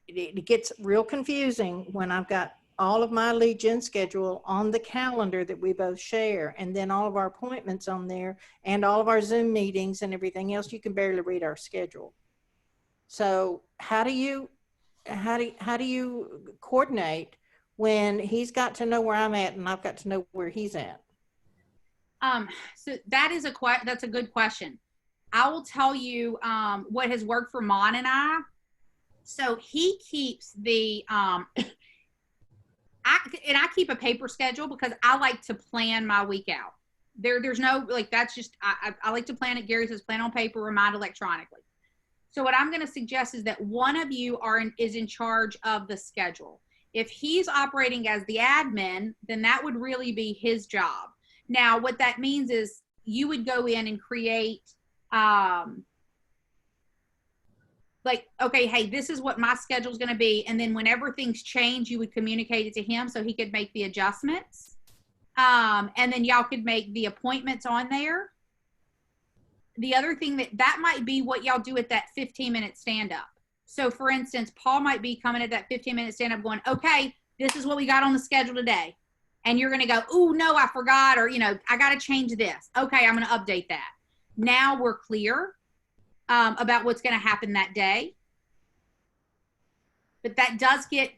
It gets real confusing when I've got all of my Lead Gen schedule on the calendar that we both share, and then all of our appointments on there, and all of our Zoom meetings and everything else. You can barely read our schedule. So how do you coordinate when he's got to know where I'm at and I've got to know where he's at? So that's a good question. I will tell you what has worked for Mon and I. So he keeps the I keep a paper schedule because I like to plan my week out. There's no, like, that's just, I like to plan it. Gary says plan on paper, remind electronically. So what I'm going to suggest is that one of you is in charge of the schedule. If he's operating as the admin, then that would really be his job. Now, what that means is you would go in and create, like, okay, hey, this is what my schedule is going to be. And then whenever things change, you would communicate it to him so he could make the adjustments. And then y'all could make the appointments on there. The other thing that might be what y'all do at that 15-minute stand-up. So for instance, Paul might be coming at that 15-minute stand-up going, okay, this is what we got on the schedule today. And you're going to go, oh, no, I forgot, or, I got to change this. Okay, I'm going to update that. Now we're clear about what's going to happen that day. But that does get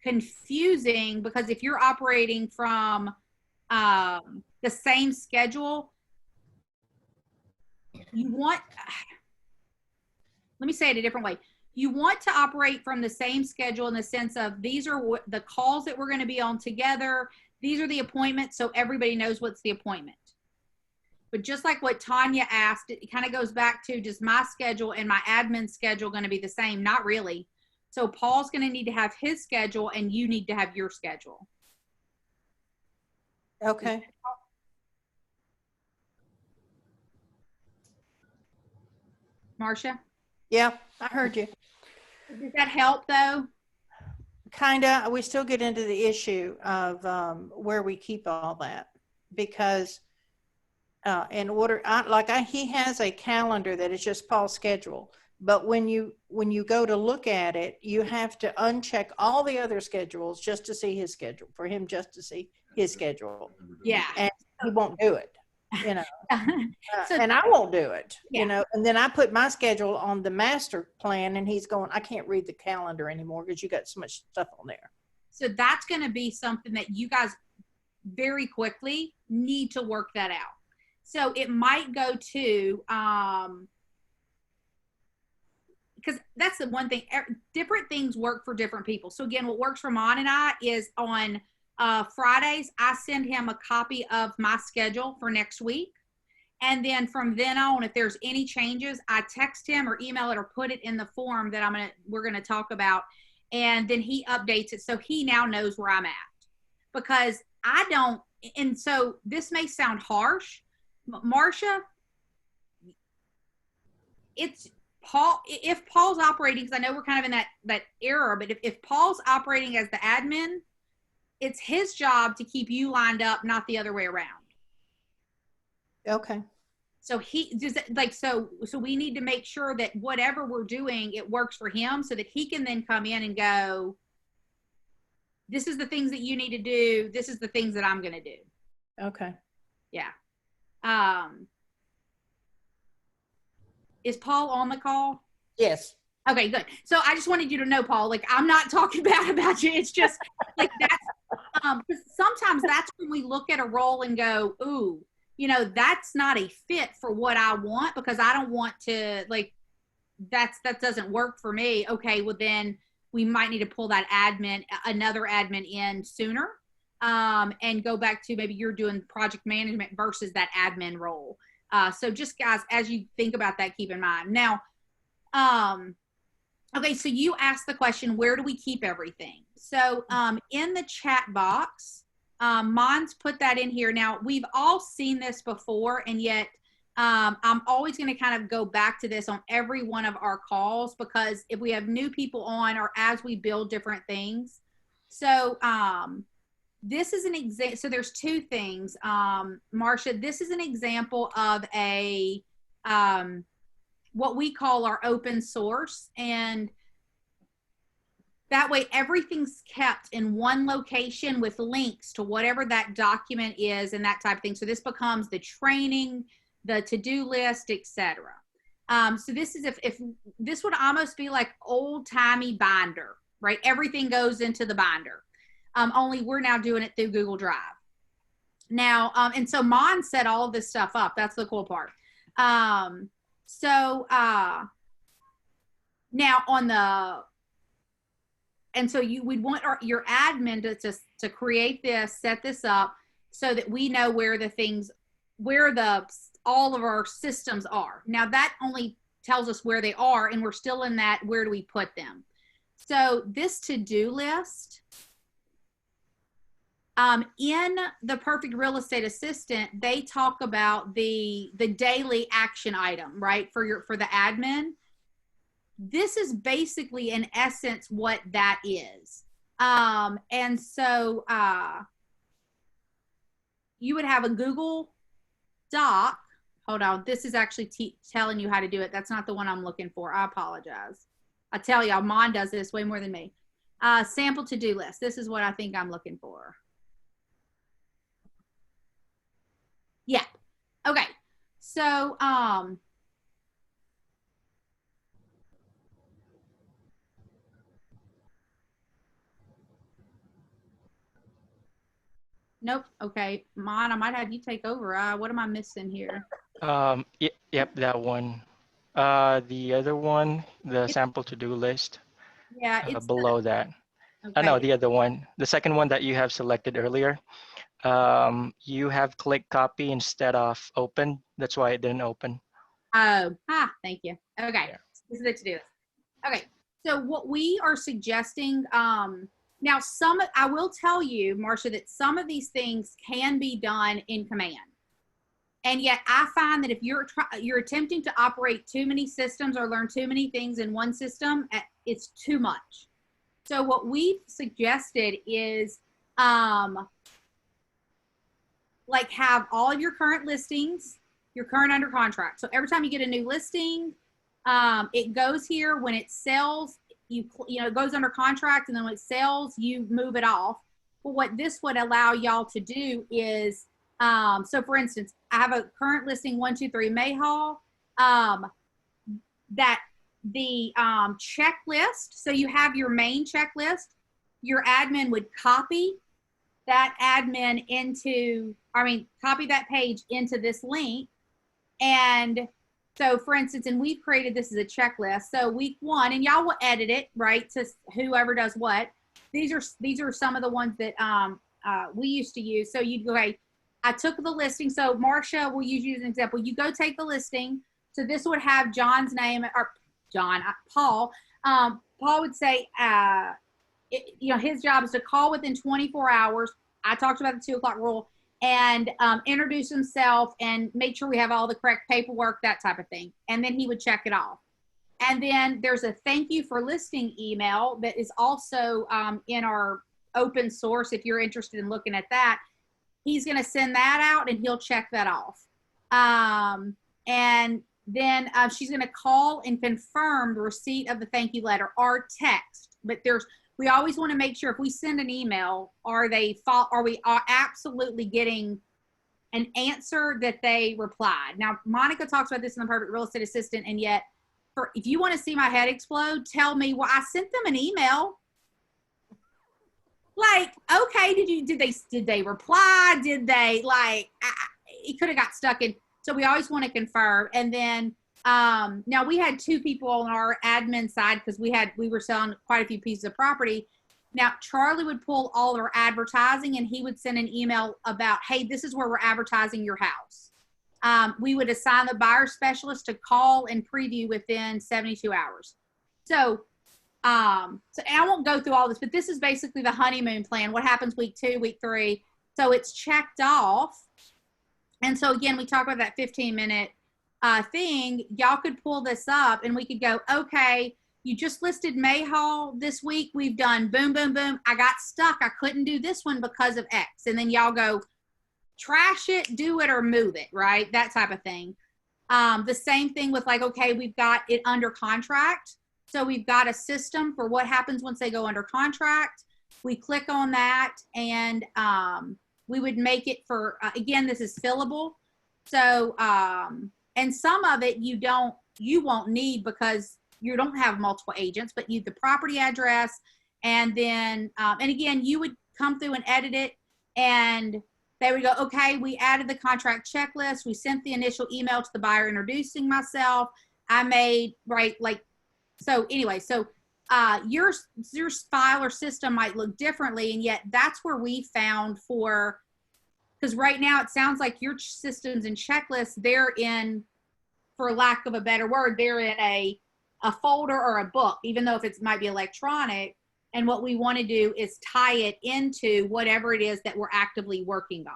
confusing because if you're operating from the same schedule, let me say it a different way. You want to operate from the same schedule in the sense of these are the calls that we're going to be on together. These are the appointments, so everybody knows what's the appointment. But just like what Tanya asked, it kind of goes back to, does my schedule and my admin schedule going to be the same? Not really. So Paul's going to need to have his schedule and you need to have your schedule. Okay. Marcia? Yeah, I heard you. Does that help though? Kinda. We still get into the issue of where we keep all that because he has a calendar that is just Paul's schedule. But when you go to look at it, you have to uncheck all the other schedules just to see his schedule, for him just to see his schedule. Yeah. And he won't do it, and I won't do it, and then I put my schedule on the master plan and he's going, I can't read the calendar anymore because you got so much stuff on there. So that's going to be something that you guys very quickly need to work that out. So it might go to, because that's the one thing, different things work for different people. So again, what works for Mon and I is on Fridays, I send him a copy of my schedule for next week. And then from then on, if there's any changes, I text him or email it or put it in the form that we're going to talk about. And then he updates it. So he now knows where I'm at because I don't. And so this may sound harsh, Marcia, it's Paul. If Paul's operating, because I know we're kind of in that era, but if Paul's operating as the admin, it's his job to keep you lined up, not the other way around. Okay. So so we need to make sure that whatever we're doing, it works for him so that he can then come in and go, this is the things that you need to do. This is the things that I'm going to do. Okay. Yeah. Is Paul on the call? Yes. Okay, good. So I just wanted you to know, Paul, like, I'm not talking bad about you. It's just like that's, sometimes that's when we look at a role and go, ooh, that's not a fit for what I want because I don't want to, like, that doesn't work for me. Okay, well then we might need to pull that another admin in sooner, and go back to maybe you're doing project management versus that admin role. So just guys, as you think about that, keep in mind. Now, okay, so you asked the question, where do we keep everything? So in the chat box, Mon's put that in here. Now, we've all seen this before, and yet I'm always going to kind of go back to this on every one of our calls, because if we have new people on or as we build different things. So this is an example. So there's two things. Marcia, this is an example of a what we call our open source. And that way everything's kept in one location with links to whatever that document is and that type of thing. So this becomes the training, the to-do list, etc. So this is if this would almost be like old-timey binder, right? Everything goes into the binder. Only we're now doing it through Google Drive. Now, and so Mon set all of this stuff up. That's the cool part. Now on the, and so we'd want your admin to create this, set this up so that we know where the things, all of our systems are. Now that only tells us where they are, and we're still in that, where do we put them? So this to-do list, in the Perfect Real Estate Assistant, they talk about the daily action item, right? For the admin. This is basically in essence what that is. And so you would have a Google Doc. Hold on. This is actually telling you how to do it. That's not the one I'm looking for. I apologize. I tell y'all, Mon does this way more than me. Sample to-do list. This is what I think I'm looking for. Yeah. Okay. So, nope. Okay. Mon, I might have you take over. What am I missing here? Yep, that one. The other one, the sample to-do list, Yeah, it's below that. okay. No, the other one, the second one that you have selected earlier. You have click copy instead of open. That's why it didn't open. Oh, thank you. Okay. Yeah. This is the to-do list. Okay. So what we are suggesting, now I will tell you, Marcia, that some of these things can be done in command. And yet I find that if you're attempting to operate too many systems or learn too many things in one system, it's too much. So what we've suggested is like have all of your current listings, your current under contract. So every time you get a new listing, it goes here. When it sells, it goes under contract, and then when it sells, you move it off. But what this would allow y'all to do is, so for instance, I have a current listing 123 Mayhaw, that the checklist, so you have your main checklist, your admin would copy that copy that page into this link. And so for instance, and we've created this as a checklist. So week 1, and y'all will edit it, right, to whoever does what. These are some of the ones that we used to use. So you'd go, hey, I took the listing. So Marcia, we'll use you as an example. You go take the listing. So this would have John's name, or Paul. Paul would say, his job is to call within 24 hours. I talked about the 2 o'clock rule, and introduce himself and make sure we have all the correct paperwork, that type of thing. And then he would check it off. And then there's a thank you for listing email that is also in our open source. If you're interested in looking at that, he's going to send that out and he'll check that off. And then she's going to call and confirm the receipt of the thank you letter or text. But we always want to make sure if we send an email, are we absolutely getting an answer that they replied? Now, Monica talks about this in the Perfect Real Estate Assistant, and yet if you want to see my head explode, tell me, well, I sent them an email. Like, okay, did they reply? Did they it could have got stuck in. So we always want to confirm. And then now we had 2 people on our admin side because we were selling quite a few pieces of property. Now Charlie would pull all of our advertising and he would send an email about, hey, this is where we're advertising your house. We would assign the buyer specialist to call and preview within 72 hours. So I won't go through all this, but this is basically the honeymoon plan. What happens week 2, week 3. So it's checked off. And so again, we talk about that 15-minute thing, y'all could pull this up and we could go, okay, you just listed Mayhall this week. We've done boom, boom, boom. I got stuck. I couldn't do this one because of X. And then y'all go trash it, do it, or move it, right? That type of thing. The same thing with like, okay, we've got it under contract. So we've got a system for what happens once they go under contract. We click on that and we would make it for, again, this is fillable. So, and some of it you won't need because you don't have multiple agents, but you the property address. And then, and again, you would come through and edit it and they would go, okay, we added the contract checklist. We sent the initial email to the buyer introducing myself. I made, right, like, so anyway, so your file or system might look differently. And yet that's where we found for, because right now it sounds like your systems and checklists, they're in, for lack of a better word, they're in a folder or a book, even though if it might be electronic. And what we want to do is tie it into whatever it is that we're actively working on.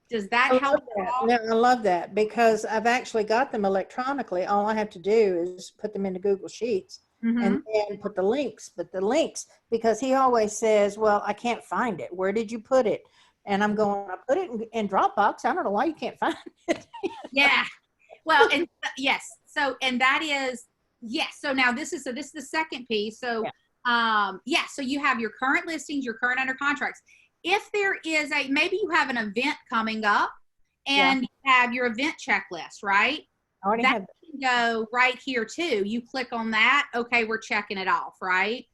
Does that help? Yeah, I love that because I've actually got them electronically. All I have to do is put them into Google Sheets and then put the links. But the links, because he always says, well, I can't find it. Where did you put it? And I'm going, I put it in Dropbox. I don't know why you can't find it. Yeah. Well, and yes. So, and that is, yes. So now this is the second piece. So, yeah. So you have your current listings, your current under contracts. If there is maybe you have an event coming up and you have your event checklist, right? I already have that. Can go right here too. You click on that. Okay. We're checking it off, right?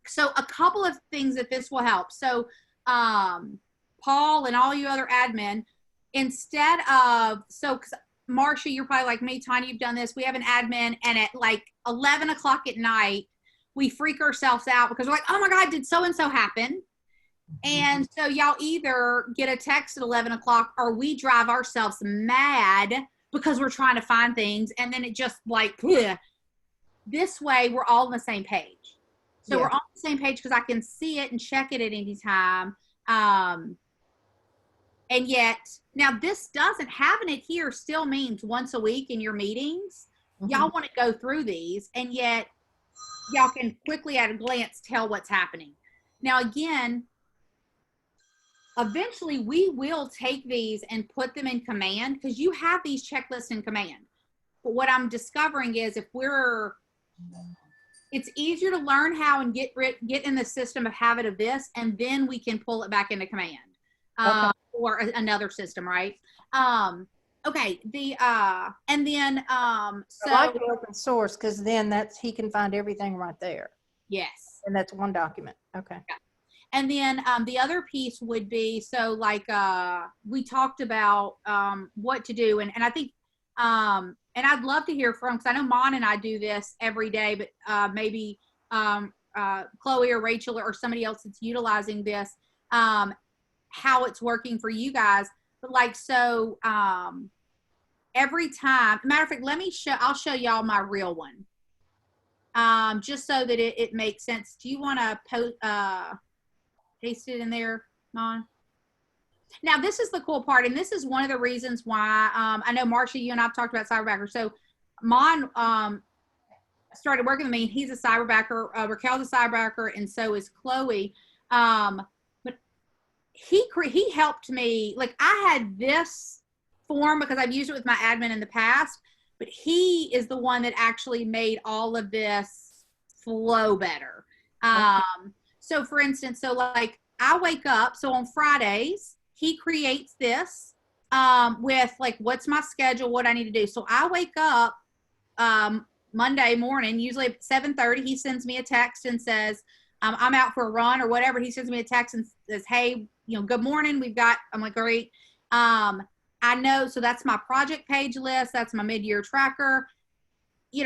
So a couple of things that this will help. So, Paul and all you other admin, instead of, so Marcia, you're probably like me, Tanya, you've done this. We have an admin and at like 11 o'clock at night, we freak ourselves out because we're like, oh my God, did so-and-so happen? And so y'all either get a text at 11 o'clock or we drive ourselves mad because we're trying to find things. And then it just like, bleh. This way we're all on the same page. So we're on the same page because I can see it and check it at any time. And yet, now this doesn't, having it here still means once a week in your meetings, y'all want to go through these and yet y'all can quickly at a glance tell what's happening. Now, again, eventually we will take these and put them in command because you have these checklists in command. But what I'm discovering is it's easier to learn how and get in the system of habit of this, and then we can pull it back into command or another system, right? Okay. And then, so I like the open source because then he can find everything right there. Yes. And that's one document. Okay. Yeah. And then the other piece would be, so like we talked about what to do. And I think, and I'd love to hear from, because I know Mon and I do this every day, but maybe Chloe or Rachel or somebody else that's utilizing this, how it's working for you guys. But like, so every time, matter of fact, I'll show y'all my real one. Just so that it makes sense. Do you want to paste it in there, Mon? Now, this is the cool part, and this is one of the reasons why I know, Marcia, you and I have talked about cyberbacker. So Mon started working with me. He's a cyberbacker. Raquel's a cyberbacker, and so is Chloe. But he helped me. Like, I had this form because I've used it with my admin in the past, but he is the one that actually made all of this flow better. So for instance, so like I wake up, so on Fridays, he creates this with like, what's my schedule, what I need to do. So I wake up Monday morning, usually at 7:30, he sends me a text and says, I'm out for a run or whatever. He sends me a text and says, hey, good morning. I'm like, great. I know. So that's my project page list. That's my mid-year tracker.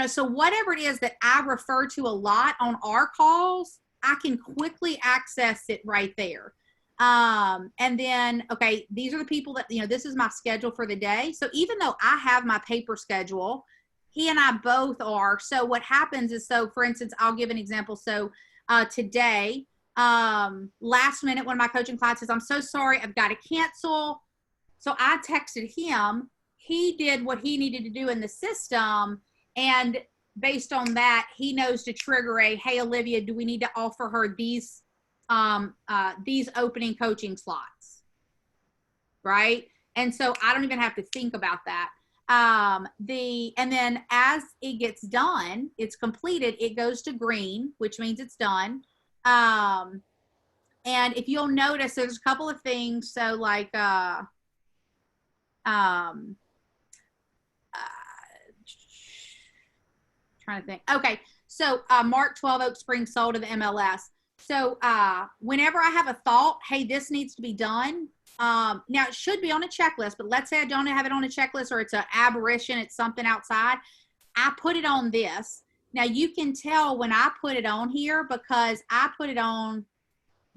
So whatever it is that I refer to a lot on our calls, I can quickly access it right there. And then, okay, these are the people that, this is my schedule for the day. So even though I have my paper schedule, he and I both are. So what happens is, so for instance, I'll give an example. So today, last minute, one of my coaching clients says, I'm so sorry, I've got to cancel. So I texted him he did what he needed to do in the system, and based on that, he knows to trigger a, hey, Olivia, do we need to offer her these opening coaching slots, right? And so I don't even have to think about that. And then as it gets done, it's completed, it goes to green, which means it's done. And if you'll notice, there's a couple of things. So like, trying to think. Okay. So, Mark 12 Oak Springs sold to the MLS. So, whenever I have a thought, hey, this needs to be done. Now it should be on a checklist, but let's say I don't have it on a checklist, or it's an aberration, it's something outside. I put it on this. Now you can tell when I put it on here, because I put it on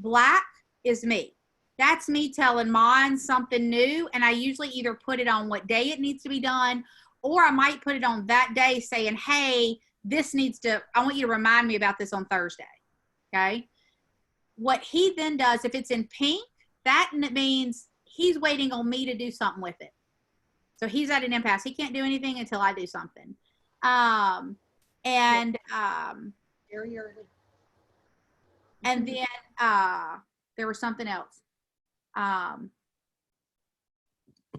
black is me. That's me telling mine something new. And I usually either put it on what day it needs to be done, or I might put it on that day saying, hey, this needs to, I want you to remind me about this on Thursday. Okay. What he then does, if it's in pink, that means he's waiting on me to do something with it. So he's at an impasse. He can't do anything until I do something. And then there was something else.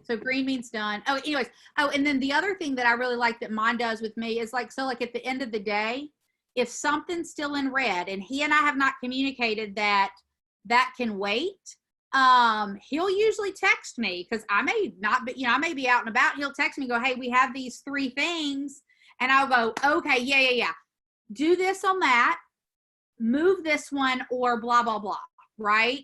So green means done. Oh, anyways. Oh, and then the other thing that I really like that mine does with me is like, so like at the end of the day, if something's still in red and he and I have not communicated that that can wait, he'll usually text me, because I may not be, I may be out and about. He'll text me, go, hey, we have these 3 things. And I'll go, okay, yeah. Do this on that, move this one, or blah, blah, blah. Right.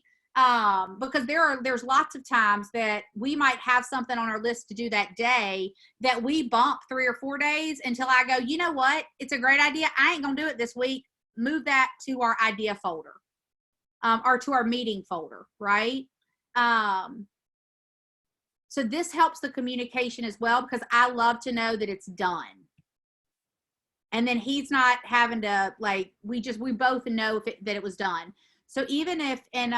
Because there's lots of times that we might have something on our list to do that day that we bump 3 or 4 days until I go, you know what? It's a great idea. I ain't going to do it this week. Move that to our idea folder, or to our meeting folder. Right. So this helps the communication as well, because I love to know that it's done. And then he's not having to, like, we both know that it was done. So even if, and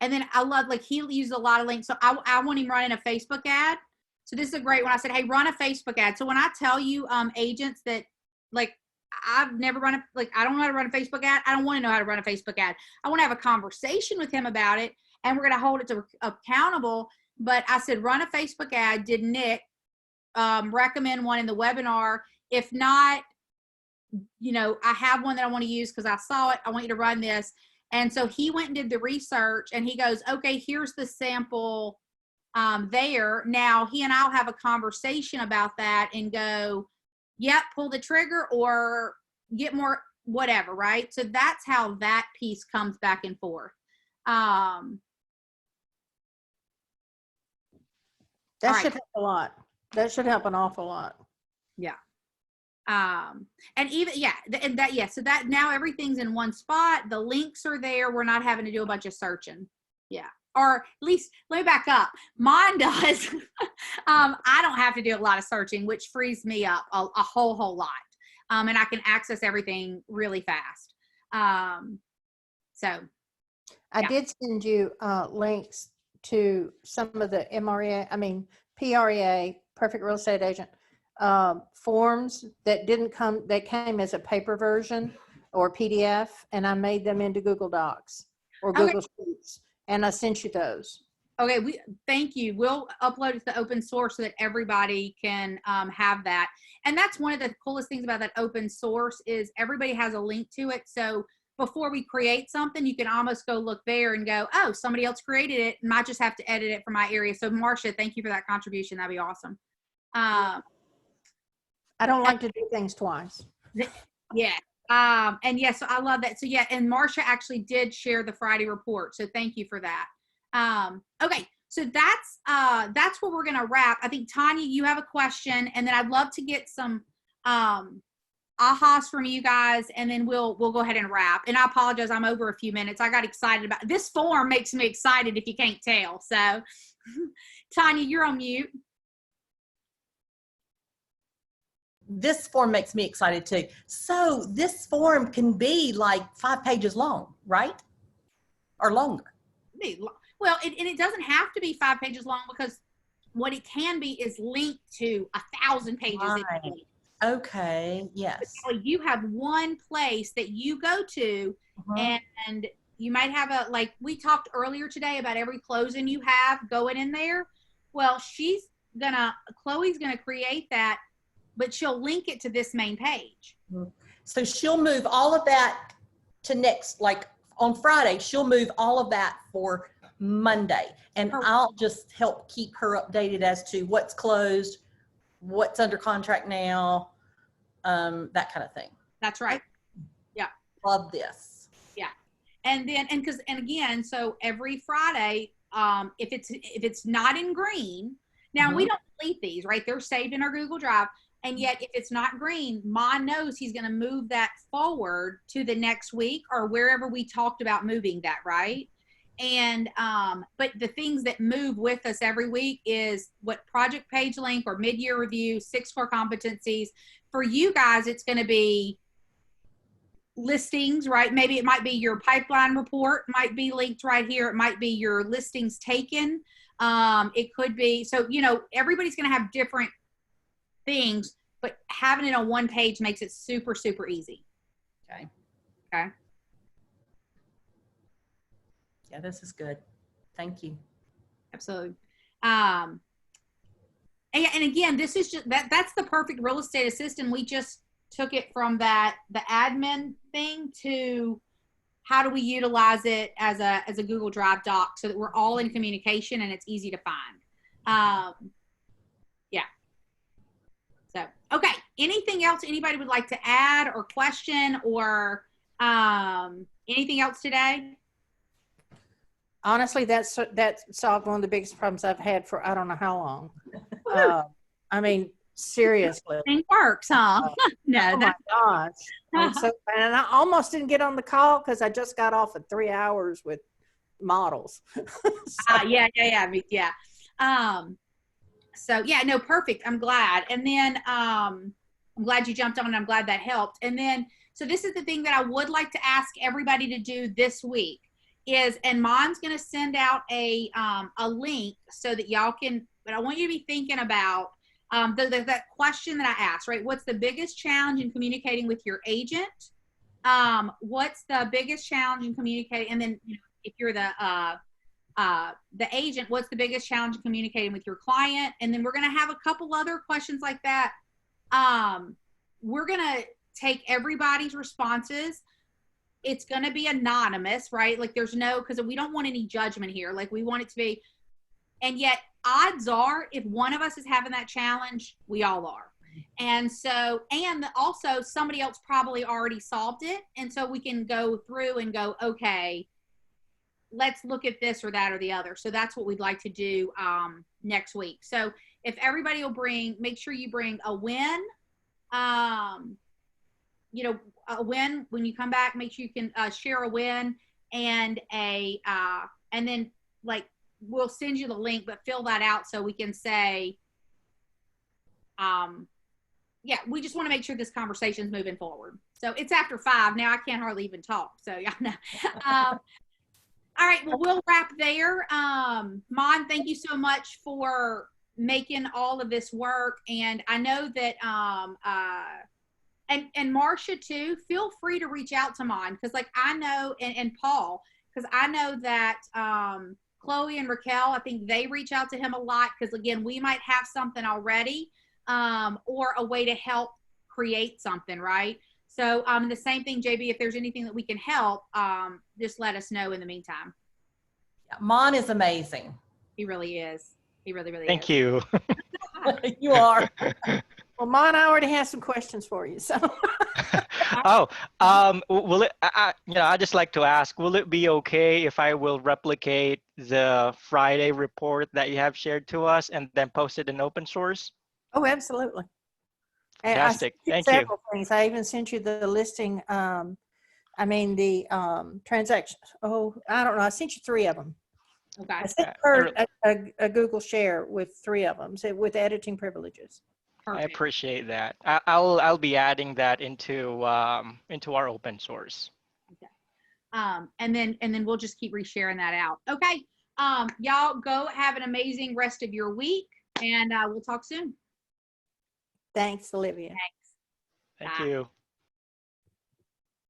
then I love, like, he uses a lot of links. So I want him running a Facebook ad. So this is a great one. I said, hey, run a Facebook ad. So when I tell you, agents that, like, I've never run I don't know how to run a Facebook ad. I don't want to know how to run a Facebook ad. I want to have a conversation with him about it, and we're going to hold it to accountable. But I said, run a Facebook ad. Did Nick recommend one in the webinar? If not, I have one that I want to use because I saw it. I want you to run this. And so he went and did the research, and he goes, okay, here's the sample there. Now he and I'll have a conversation about that and go, yep, pull the trigger or get more, whatever. Right. So that's how that piece comes back and forth. That should help a lot. That should help an awful lot. Yeah. And even, so that now everything's in one spot. The links are there. We're not having to do a bunch of searching. Yeah. Or at least, let me back up. Mine does. I don't have to do a lot of searching, which frees me up a whole lot. And I can access everything really fast. So. I did send you links to some of the PREA, Perfect Real Estate Agent, forms that came as a paper version or PDF, and I made them into Google Docs or Google Sheets, and I sent you those. Okay, thank you. We'll upload it to open source so that everybody can have that. And that's one of the coolest things about that open source is everybody has a link to it. So before we create something, you can almost go look there and go, oh, somebody else created it. Might just have to edit it for my area. So Marcia, thank you for that contribution. That'd be awesome. I don't like to do things twice. Yeah. And yes, so I love that. So yeah, and Marcia actually did share the Friday report. So thank you for that. Okay. So that's where we're going to wrap. I think Tanya, you have a question, and then I'd love to get some, ahas from you guys, and then we'll go ahead and wrap. And I apologize, I'm over a few minutes. I got excited about this form. Makes me excited if you can't tell. So Tanya, you're on mute. This form makes me excited too. So this form can be like 5 pages long, right? Or longer. Well, and it doesn't have to be 5 pages long, because what it can be is linked to 1,000 pages. Right. Okay, yes. So you have one place that you go to, and you might have a, like we talked earlier today about every closing you have going in there. Well, Chloe's gonna create that, but she'll link it to this main page. So she'll move all of that to next, like on Friday, she'll move all of that for Monday. And I'll just help keep her updated as to what's closed, what's under contract now, that kind of thing. That's right. Yeah. Love this. Yeah. And then, and again, so every Friday, if it's not in green, now we don't delete these, right? They're saved in our Google Drive. And yet if it's not green, Mon knows he's going to move that forward to the next week or wherever we talked about moving that, right? And, but the things that move with us every week is what project page link or mid-year review, 6 core competencies. For you guys, it's going to be listings, right? Maybe it might be your pipeline report might be linked right here. It might be your listings taken. It could be, so, you know, everybody's going to have different things, but having it on one page makes it super, super easy. Okay. Okay. Yeah, this is good. Thank you. Absolutely. And again, this is just that's the perfect real estate assistant. We just took it from the admin thing to how do we utilize it as a Google Drive doc so that we're all in communication and it's easy to find. Yeah. So, okay. Anything else anybody would like to add or question or anything else today? Honestly, that solved one of the biggest problems I've had for I don't know how long. I mean, seriously. Thing works, huh? No, Oh my gosh. And I almost didn't get on the call because I just got off at 3 hours with models. Yeah. So yeah, no, perfect. I'm glad. And then I'm glad you jumped on and I'm glad that helped. And then, so this is the thing that I would like to ask everybody to do this week is, and Mon's going to send out a link so that y'all can, but I want you to be thinking about that question that I asked, right? What's the biggest challenge in communicating with your agent? What's the biggest challenge in communicating? And then if you're the agent, what's the biggest challenge in communicating with your client? And then we're going to have a couple other questions like that. We're going to take everybody's responses. It's going to be anonymous, right? Like there's no, because we don't want any judgment here. Like we want it to be, and yet odds are if one of us is having that challenge, we all are. And so, and also somebody else probably already solved it. And so we can go through and go, okay, let's look at this or that or the other. So that's what we'd like to do next week. So if everybody will make sure you bring a win, a win when you come back, make sure you can share a win and and then like, we'll send you the link, but fill that out so we can say, yeah, we just want to make sure this conversation is moving forward. So it's after 5 now. I can't hardly even talk. So yeah, no. All right, well, we'll wrap there. Mon, thank you so much for making all of this work. And I know that, and Marcia too, feel free to reach out to Mon because like I know, and Paul, because I know that Chloe and Raquel, I think they reach out to him a lot because again, we might have something already or a way to help create something, right? So the same thing, JB, if there's anything that we can help, just let us know in the meantime. Yeah, Mon is amazing. He really is. He really, really Thank is. you. You are. Well, Mon, I already have some questions for you. So. Will it? I just like to ask. Will it be okay if I will replicate the Friday report that you have shared to us and then post it in open source? Oh, absolutely. Fantastic. Thank you. Several things. I even sent you the listing. The transactions. Oh, I don't know. I sent you 3 of them. Okay. I sent her a Google share with 3 of them, so with editing privileges. I appreciate that. I'll be adding that into our open source. Okay. And then we'll just keep resharing that out. Okay. Y'all go have an amazing rest of your week. and we'll talk soon. Thanks, Olivia. Thanks. Thank Bye. you.